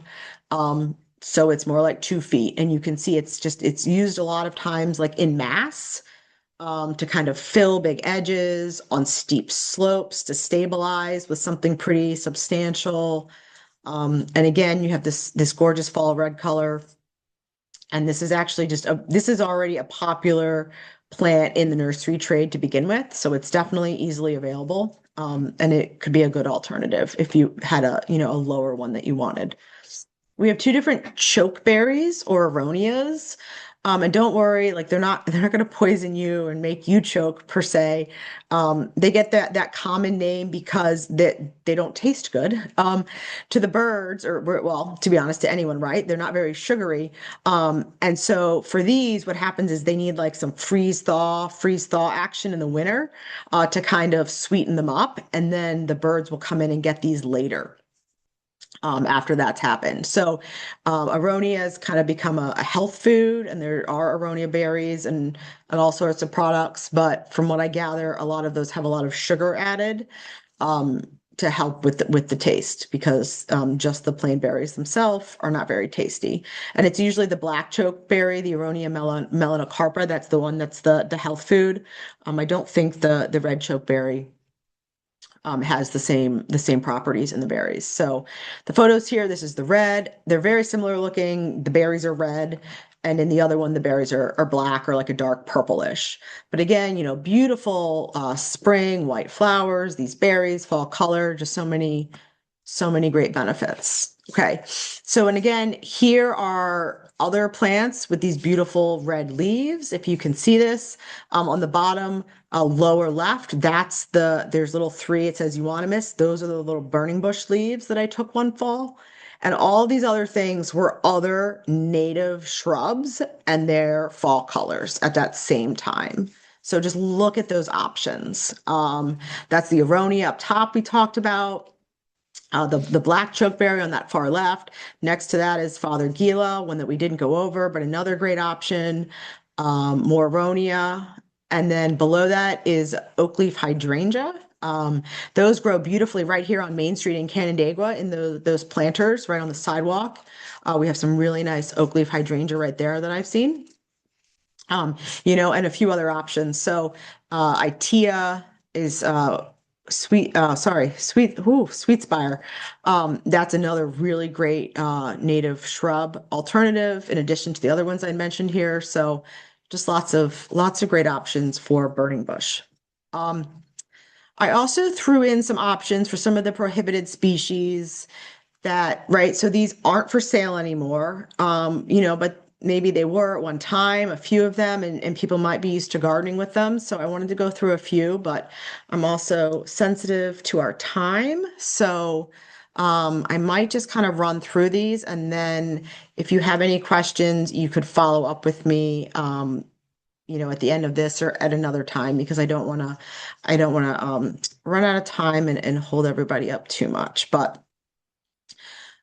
Speaker 2: So it's more like 2 feet. And you can see it's used a lot of times like in mass to kind of fill big edges on steep slopes to stabilize with something pretty substantial. And again, you have this gorgeous fall red color. And this is actually this is already a popular plant in the nursery trade to begin with. So it's definitely easily available. And it could be a good alternative if you had a lower one that you wanted. We have two different choke berries or aronias. And don't worry, like they're not going to poison you and make you choke per se. They get that common name because they don't taste good to the birds, or well, to be honest, to anyone, right? They're not very sugary. And so for these, what happens is they need like some freeze thaw action in the winter to kind of sweeten them up, and then the birds will come in and get these later after that's happened. So aronia has kind of become a health food, and there are aronia berries and all sorts of products. But from what I gather, a lot of those have a lot of sugar added to help with the taste, because just the plain berries themselves are not very tasty. And it's usually the black choke berry, the Aronia melanocarpa. That's the one that's the health food. I don't think the red choke berry has the same properties in the berries. So the photos here, this is the red. They're very similar looking. The berries are red, and in the other one, the berries are black or like a dark purplish. But again, beautiful spring white flowers, these berries, fall color, just so many great benefits. Okay. So, and again, here are other plants with these beautiful red leaves. If you can see this on the bottom lower left, there's little three, it says euonymus. Those are the little burning bush leaves that I took one fall. And all these other things were other native shrubs and their fall colors at that same time. So just look at those options. That's the aronia up top we talked about. The black chokeberry on that far left. Next to that is Father Gila, one that we didn't go over, but another great option. More aronia. And then below that is oak leaf hydrangea. Those grow beautifully right here on Main Street in Canandaigua in those planters right on the sidewalk. We have some really nice oak leaf hydrangea right there that I've seen. And a few other options. So Itea is sweet spire. That's another really great native shrub alternative in addition to the other ones I mentioned here. So just lots of great options for burning bush. I also threw in some options for some of the prohibited species right, so these aren't for sale anymore, but maybe they were at one time, a few of them, and people might be used to gardening with them. So I wanted to go through a few, but I'm also sensitive to our time. So I might just kind of run through these, and then if you have any questions, you could follow up with me, at the end of this or at another time, because I don't want to run out of time and hold everybody up too much. But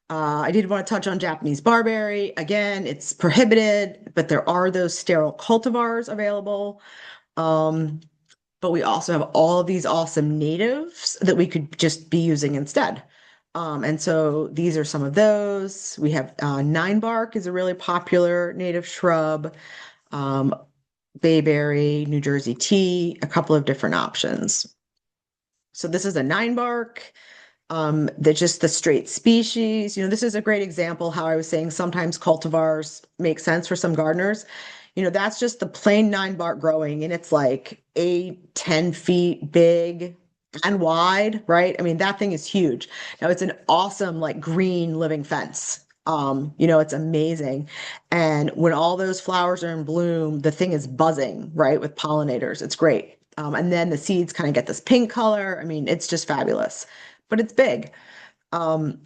Speaker 2: I did want to touch on Japanese barberry. Again, it's prohibited, but there are those sterile cultivars available. But we also have all of these awesome natives that we could just be using instead. And so these are some of those. We have nine bark is a really popular native shrub, bayberry, New Jersey tea, a couple of different options. So this is a nine bark. That just the straight species. This is a great example how I was saying sometimes cultivars make sense for some gardeners. That's just the plain 9 bark growing, and it's like 8, 10 feet big and wide, right? I mean, that thing is huge. Now it's an awesome, like green living fence. It's amazing. And when all those flowers are in bloom, the thing is buzzing, right, with pollinators. It's great. And then the seeds kind of get this pink color. I mean, it's just fabulous, but it's big.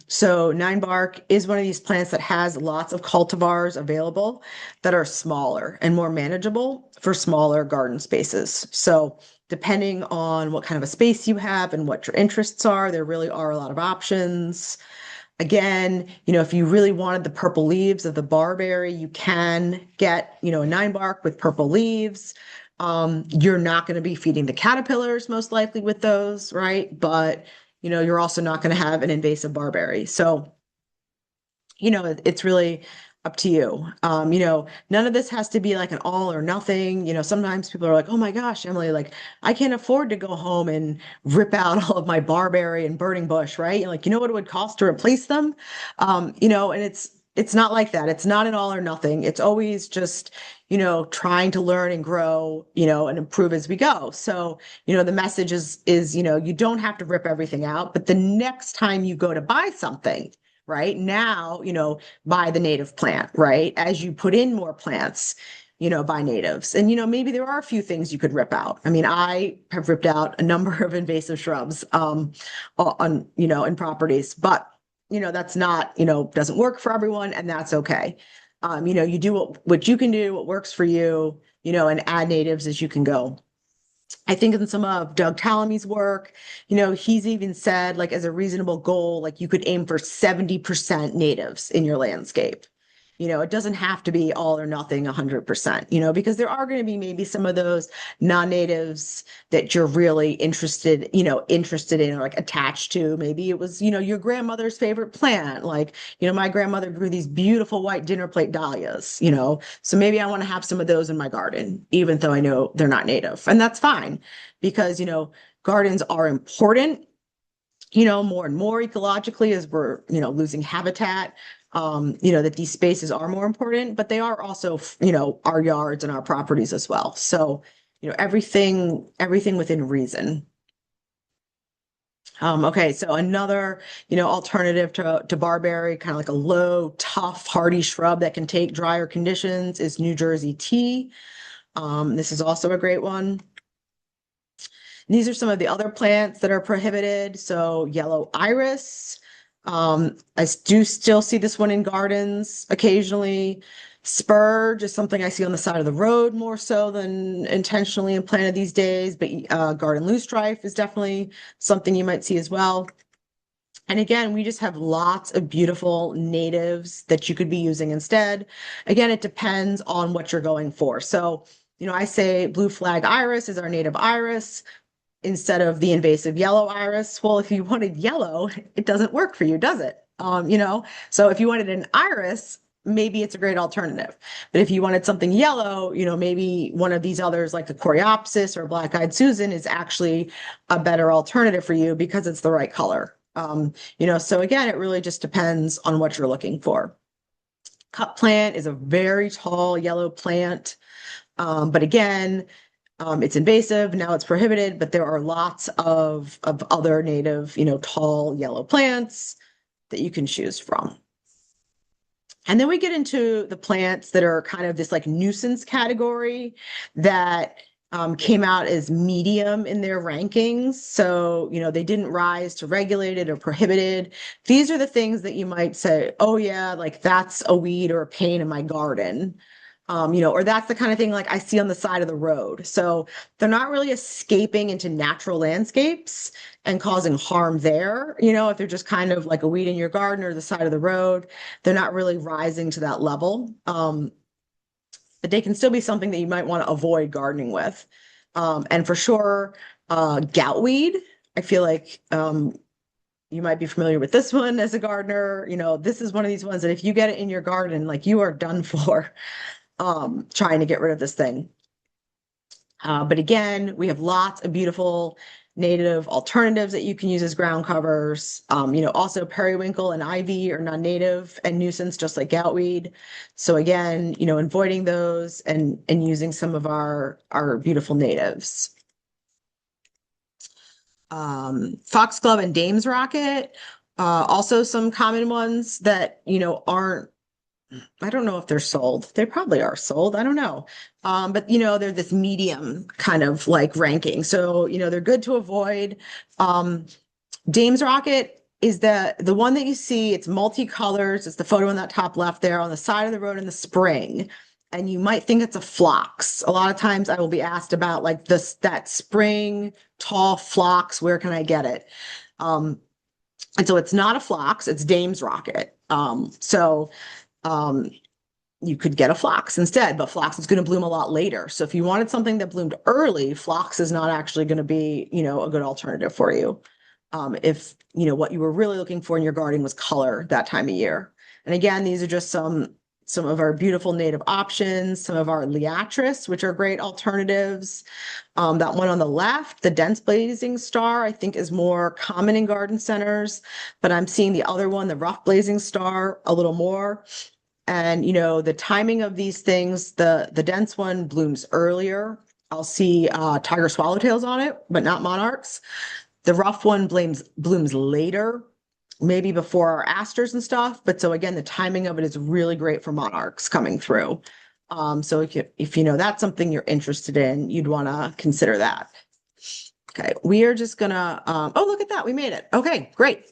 Speaker 2: So 9 bark is one of these plants that has lots of cultivars available that are smaller and more manageable for smaller garden spaces. So depending on what kind of a space you have and what your interests are, there really are a lot of options. Again, if you really wanted the purple leaves of the barberry, you can get, a 9 bark with purple leaves. You're not going to be feeding the caterpillars most likely with those, right? But, you're also not going to have an invasive barberry. So, it's really up to you. None of this has to be like an all or nothing. Sometimes people are like, oh my gosh, Emily, like I can't afford to go home and rip out all of my barberry and burning bush, right? And like, what it would cost to replace them? And it's not like that. It's not an all or nothing. It's always just, trying to learn and grow, and improve as we go. So, the message is, you don't have to rip everything out, but the next time you go to buy something, right now, buy the native plant, right? As you put in more plants, buy natives. And, maybe there are a few things you could rip out. I mean, I have ripped out a number of invasive shrubs in properties, but, that's not, doesn't work for everyone, and that's okay. You do what you can do, what works for you, and add natives as you can go. I think in some of Doug Tallamy's work, he's even said, like, as a reasonable goal, like you could aim for 70% natives in your landscape. It doesn't have to be all or nothing 100%, because there are going to be maybe some of those non-natives that you're really interested in or like attached to. Maybe it was, your grandmother's favorite plant. Like, my grandmother grew these beautiful white dinner plate dahlias, so maybe I want to have some of those in my garden, even though I know they're not native. And that's fine because, gardens are important, more and more ecologically as we're, losing habitat. That these spaces are more important, but they are also, our yards and our properties as well. So, everything within reason. Okay, so another, alternative to barberry, kind of like a low, tough, hardy shrub that can take drier conditions is New Jersey tea. This is also a great one. These are some of the other plants that are prohibited. So yellow iris. I do still see this one in gardens occasionally. Spurge is something I see on the side of the road more so than intentionally implanted these days, but garden loosestrife is definitely something you might see as well. And again, we just have lots of beautiful natives that you could be using instead. Again, it depends on what you're going for. So, I say blue flag iris is our native iris instead of the invasive yellow iris. Well, if you wanted yellow, it doesn't work for you, does it? So if you wanted an iris, maybe it's a great alternative. But if you wanted something yellow, maybe one of these others like the Coreopsis or Black-eyed Susan is actually a better alternative for you because it's the right color. So again, it really just depends on what you're looking for. Cup plant is a very tall yellow plant. But again, it's invasive. Now it's prohibited, but there are lots of other native, tall yellow plants that you can choose from. And then we get into the plants that are kind of this like nuisance category that came out as medium in their rankings. So, they didn't rise to regulated or prohibited. These are the things that you might say, oh yeah, like that's a weed or a pain in my garden. Or that's the kind of thing like I see on the side of the road. So they're not really escaping into natural landscapes and causing harm there. If they're just kind of like a weed in your garden or the side of the road, they're not really rising to that level. But they can still be something that you might want to avoid gardening with. And for sure, goutweed, I feel like you might be familiar with this one as a gardener. This is one of these ones that if you get it in your garden, like you are done for. Trying to get rid of this thing. But again, we have lots of beautiful native alternatives that you can use as ground covers. Also periwinkle and ivy are non-native and nuisance, just like goutweed. So again, avoiding those and using some of our beautiful natives. Foxglove and Dame's Rocket, also some common ones that, aren't, I don't know if they're sold. They probably are sold. I don't know. But they're this medium kind of like ranking. So, they're good to avoid. Um, Dame's Rocket is the one that you see. It's multicolors. It's the photo in that top left there on the side of the road in the spring. And you might think it's a phlox. A lot of times I will be asked about like that spring tall phlox. Where can I get it? And so it's not a phlox, it's Dame's Rocket. Um, you could get a phlox instead, but phlox is going to bloom a lot later. So if you wanted something that bloomed early, phlox is not actually going to be, a good alternative for you. If, what you were really looking for in your garden was color that time of year. And again, these are just some of our beautiful native options, some of our liatris, which are great alternatives. That one on the left, the dense blazing star, I think is more common in garden centers, but I'm seeing the other one, the rough blazing star, a little more. And the timing of these things, the dense one blooms earlier. I'll see tiger swallowtails on it, but not monarchs. The rough one blooms later, maybe before our asters and stuff. But so again, the timing of it is really great for monarchs coming through. So if you know that's something you're interested in, you'd want to consider that. Okay, we are just gonna oh, look at that, we made it. Okay, great.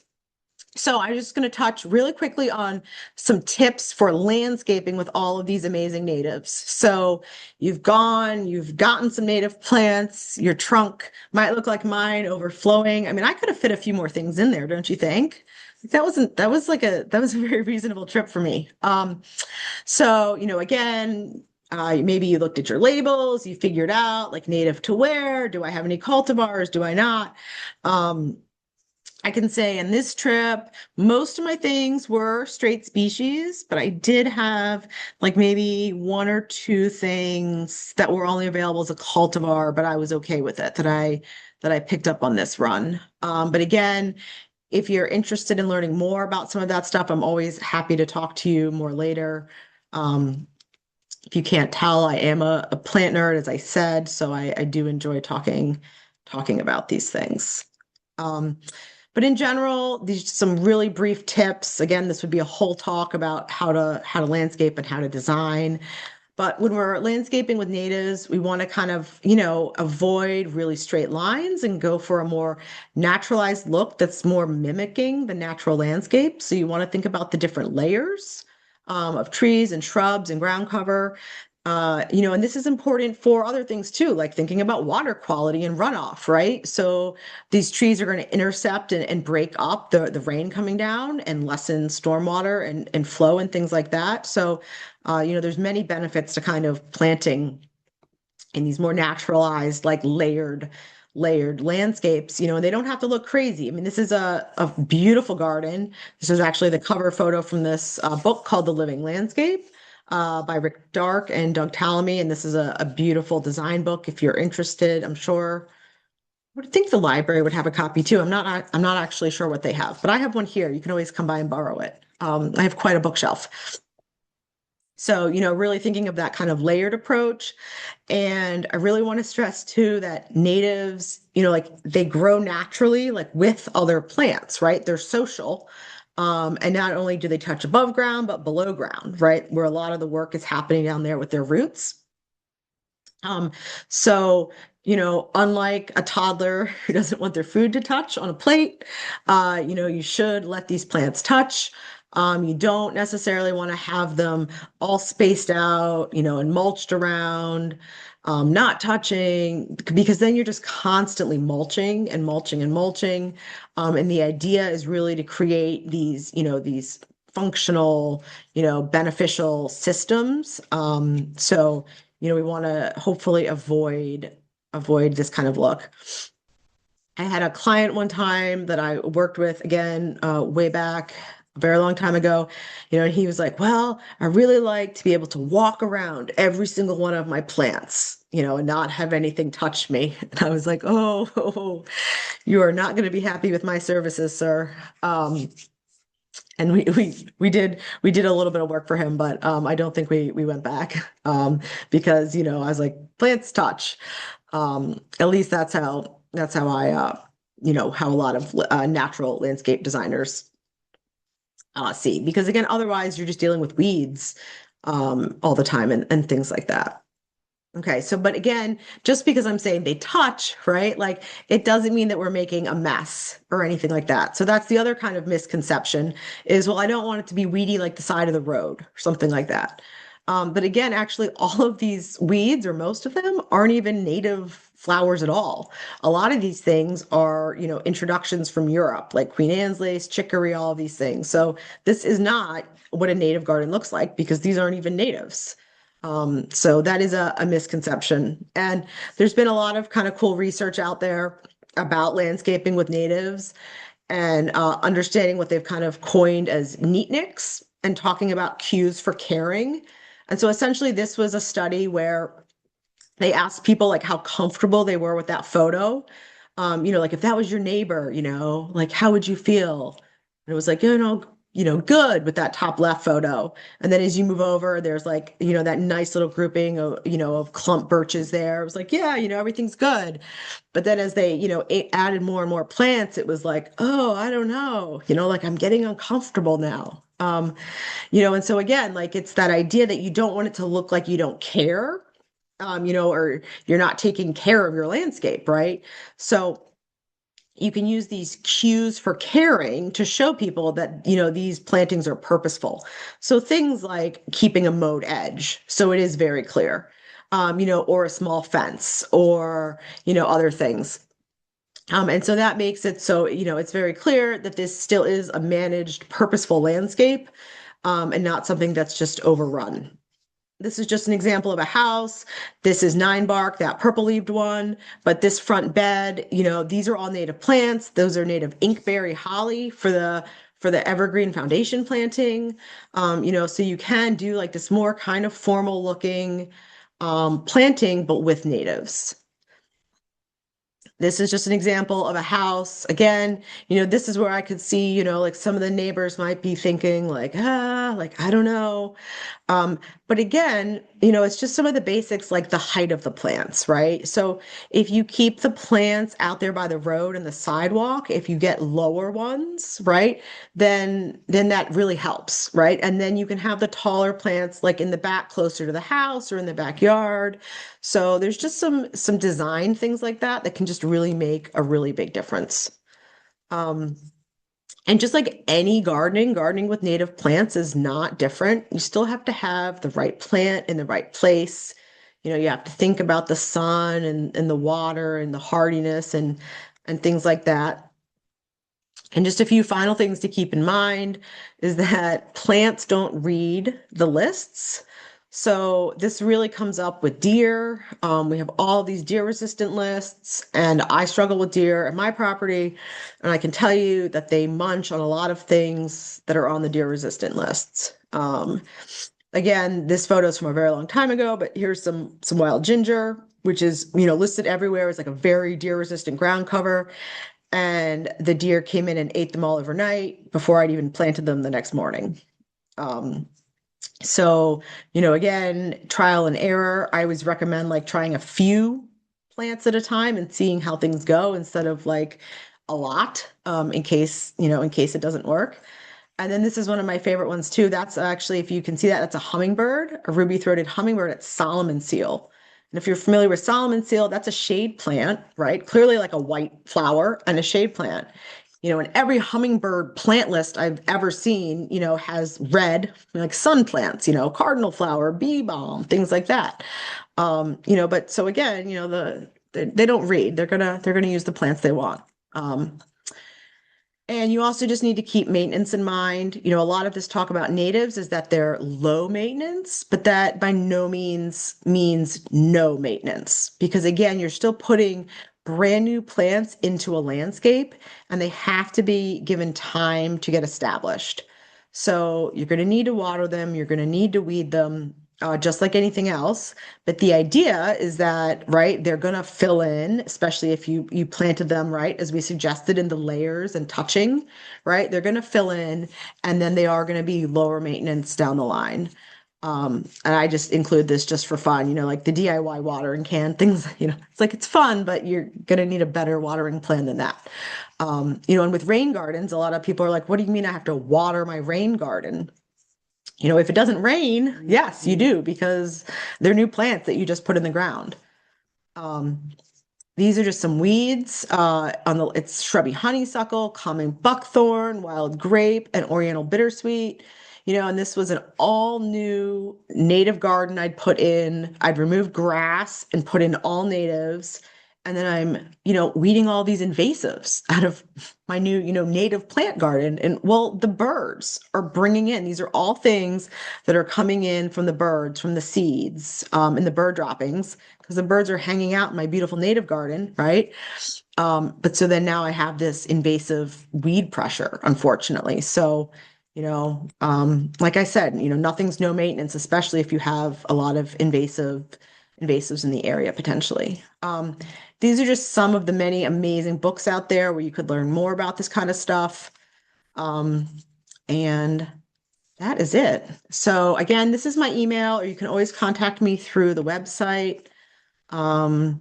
Speaker 2: So I'm just going to touch really quickly on some tips for landscaping with all of these amazing natives. So you've gotten some native plants, your trunk might look like mine, overflowing. I mean, I could have fit a few more things in there, don't you think? That was a very reasonable trip for me. So, again, maybe you looked at your labels, you figured out like native to where, do I have any cultivars? Do I not? I can say in this trip, most of my things were straight species, but I did have like maybe one or two things that were only available as a cultivar, but I was okay with it that I picked up on this run. But again, if you're interested in learning more about some of that stuff, I'm always happy to talk to you more later. If you can't tell, I am a plant nerd, as I said, so I do enjoy talking about these things. But in general, these are some really brief tips. Again, this would be a whole talk about how to landscape and how to design. But when we're landscaping with natives, we want to kind of, avoid really straight lines and go for a more naturalized look that's more mimicking the natural landscape. So you want to think about the different layers of trees and shrubs and ground cover. And this is important for other things too, like thinking about water quality and runoff, right? So these trees are going to intercept and break up the rain coming down and lessen stormwater and flow and things like that. So, there's many benefits to kind of planting in these more naturalized, like layered landscapes, and they don't have to look crazy. I mean, this is a beautiful garden. This is actually the cover photo from this book called The Living Landscape by Rick Dark and Doug Tallamy. And this is a beautiful design book. If you're interested, I'm sure I would think the library would have a copy too. I'm not actually sure what they have, but I have one here. You can always come by and borrow it. I have quite a bookshelf. So, really thinking of that kind of layered approach. And I really want to stress too that natives, like they grow naturally, like with other plants, right? They're social. And not only do they touch above ground, but below ground, right? Where a lot of the work is happening down there with their roots. So, unlike a toddler who doesn't want their food to touch on a plate, you should let these plants touch. You don't necessarily want to have them all spaced out, and mulched around, not touching, because then you're just constantly mulching and mulching and mulching. And the idea is really to create these functional, beneficial systems. So, we want to hopefully avoid this kind of look. I had a client one time that I worked with again way back a very long time ago, and he was like, well, I really like to be able to walk around every single one of my plants, and not have anything touch me. And I was like, oh, you are not going to be happy with my services, sir. And we did a little bit of work for him, but I don't think we went back because I was like, plants touch. At least that's how I how a lot of natural landscape designers see. Because again, otherwise you're just dealing with weeds all the time and things like that. Okay, so but again, just because I'm saying they touch, right? Like it doesn't mean that we're making a mess or anything like that. So that's the other kind of misconception is, well, I don't want it to be weedy like the side of the road or something like that. But again, actually, all of these weeds, or most of them, aren't even native flowers at all. A lot of these things are, introductions from Europe, like Queen Anne's lace, chicory, all of these things. So this is not what a native garden looks like because these aren't even natives. So that is a misconception. And there's been a lot of kind of cool research out there about landscaping with natives and understanding what they've kind of coined as neatniks and talking about cues for caring. And so essentially, this was a study where they asked people like how comfortable they were with that photo. Like if that was your neighbor, like how would you feel? And it was like, good with that top left photo. And then as you move over, there's like, that nice little grouping of clump birches there. It was like, yeah, everything's good. But then as they, added more and more plants, it was like, oh, I don't know, like I'm getting uncomfortable now. And so again, like it's that idea that you don't want it to look like you don't care, or you're not taking care of your landscape, right? So you can use these cues for caring to show people that, these plantings are purposeful. So things like keeping a mowed edge, so it is very clear, or a small fence or, other things. And so that makes it so, it's very clear that this still is a managed, purposeful landscape, and not something that's just overrun. This is just an example of a house. This is 9 bark, that purple-leaved one. But this front bed, these are all native plants. Those are native inkberry holly for the evergreen foundation planting. So you can do like this more kind of formal looking planting, but with natives. This is just an example of a house. Again, this is where I could see, like some of the neighbors might be thinking like, I don't know. But again, it's just some of the basics like the height of the plants, right? So if you keep the plants out there by the road and the sidewalk, if you get lower ones, right, then that really helps, right? And then you can have the taller plants like in the back closer to the house or in the backyard. So there's just some design things like that can just really make a really big difference. Um, and just like any gardening with native plants is not different. You still have to have the right plant in the right place. You have to think about the sun and the water and the hardiness and things like that. And just a few final things to keep in mind is that plants don't read the lists. So this really comes up with deer. We have all these deer resistant lists, and I struggle with deer at my property. And I can tell you that they munch on a lot of things that are on the deer resistant lists. Again, this photo is from a very long time ago, but here's some wild ginger, which is, listed everywhere as like a very deer resistant ground cover. And the deer came in and ate them all overnight before I'd even planted them the next morning. Um, so, again, trial and error. I always recommend like trying a few plants at a time and seeing how things go instead of like a lot, in case it doesn't work. And then this is one of my favorite ones too. That's actually, if you can see that, that's a hummingbird, a ruby-throated hummingbird. It's Solomon seal. And if you're familiar with Solomon seal, that's a shade plant, right? Clearly like a white flower and a shade plant. And every hummingbird plant list I've ever seen, has red, like sun plants, cardinal flower, bee balm, things like that. But so again, they don't read. They're gonna use the plants they want. And you also just need to keep maintenance in mind. A lot of this talk about natives is that they're low maintenance, but that by no means no maintenance. Because again, you're still putting brand new plants into a landscape and they have to be given time to get established. So you're going to need to water them. You're going to need to weed them, just like anything else. But the idea is that, right, they're going to fill in, especially if you planted them, right, as we suggested in the layers and touching, right? They're going to fill in, and then they are going to be lower maintenance down the line. And I just include this just for fun, like the DIY watering can, things, it's like it's fun, but you're gonna need a better watering plan than that. And with rain gardens, a lot of people are like, what do you mean I have to water my rain garden? If it doesn't rain, yes, you do, because they're new plants that you just put in the ground. Um, these are just some weeds. It's shrubby honeysuckle, common buckthorn, wild grape, and oriental bittersweet. And this was an all new native garden I'd put in. I'd removed grass and put in all natives. And then I'm, weeding all these invasives out of my new, native plant garden. And well, the birds are bringing in, these are all things that are coming in from the birds, from the seeds, and the bird droppings, because the birds are hanging out in my beautiful native garden, right? But so then now I have this invasive weed pressure, unfortunately. So, like I said, nothing's no maintenance, especially if you have a lot of invasives in the area potentially. These are just some of the many amazing books out there where you could learn more about this kind of stuff. Um, and that is it. So again, this is my email, or you can always contact me through the website. Um,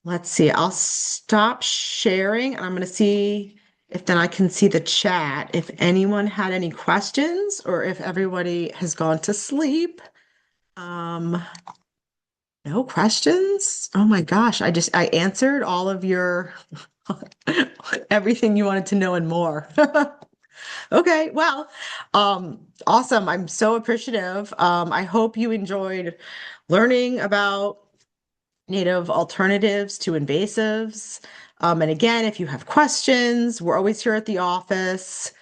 Speaker 2: let's see, I'll stop sharing and I'm going to see if then I can see the chat. If anyone had any questions or if everybody has gone to sleep. Um, no questions? Oh my gosh, I answered all of your everything you wanted to know and more. Okay, well, awesome. I'm so appreciative. I hope you enjoyed learning about native alternatives to invasives. And again, if you have questions, we're always here at the office.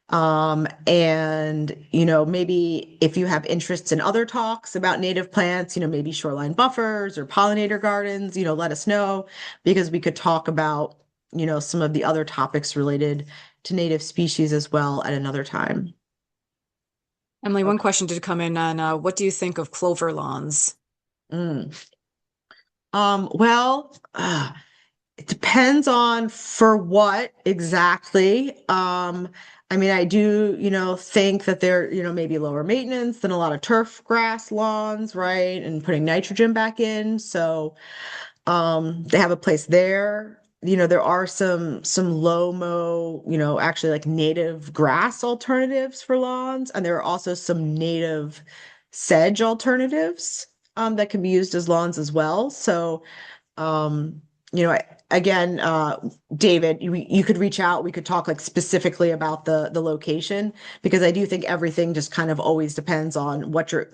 Speaker 2: And, maybe if you have interests in other talks about native plants, maybe shoreline buffers or pollinator gardens, let us know because we could talk about, some of the other topics related to native species as well at another time.
Speaker 1: Emily, one
Speaker 2: Okay.
Speaker 1: question did come in on what do you think of clover lawns?
Speaker 2: Mm. Well, it depends on for what exactly. I mean, I do, think that they're, maybe lower maintenance than a lot of turf grass lawns, right? And putting nitrogen back in. So, they have a place there. There are some low mow, actually like native grass alternatives for lawns, and there are also some native sedge alternatives that can be used as lawns as well. So, um, again, David, you could reach out. We could talk like specifically about the location because I do think everything just kind of always depends on what your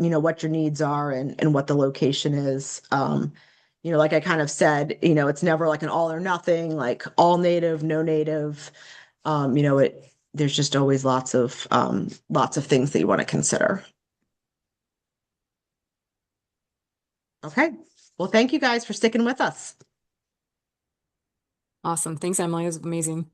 Speaker 2: needs are and what the location is. Like I kind of said, it's never like an all or nothing, like all native, no native. There's just always lots of things that you want to consider. Okay. Well, thank you guys for sticking with us.
Speaker 1: Awesome. Thanks, Emily. It was amazing.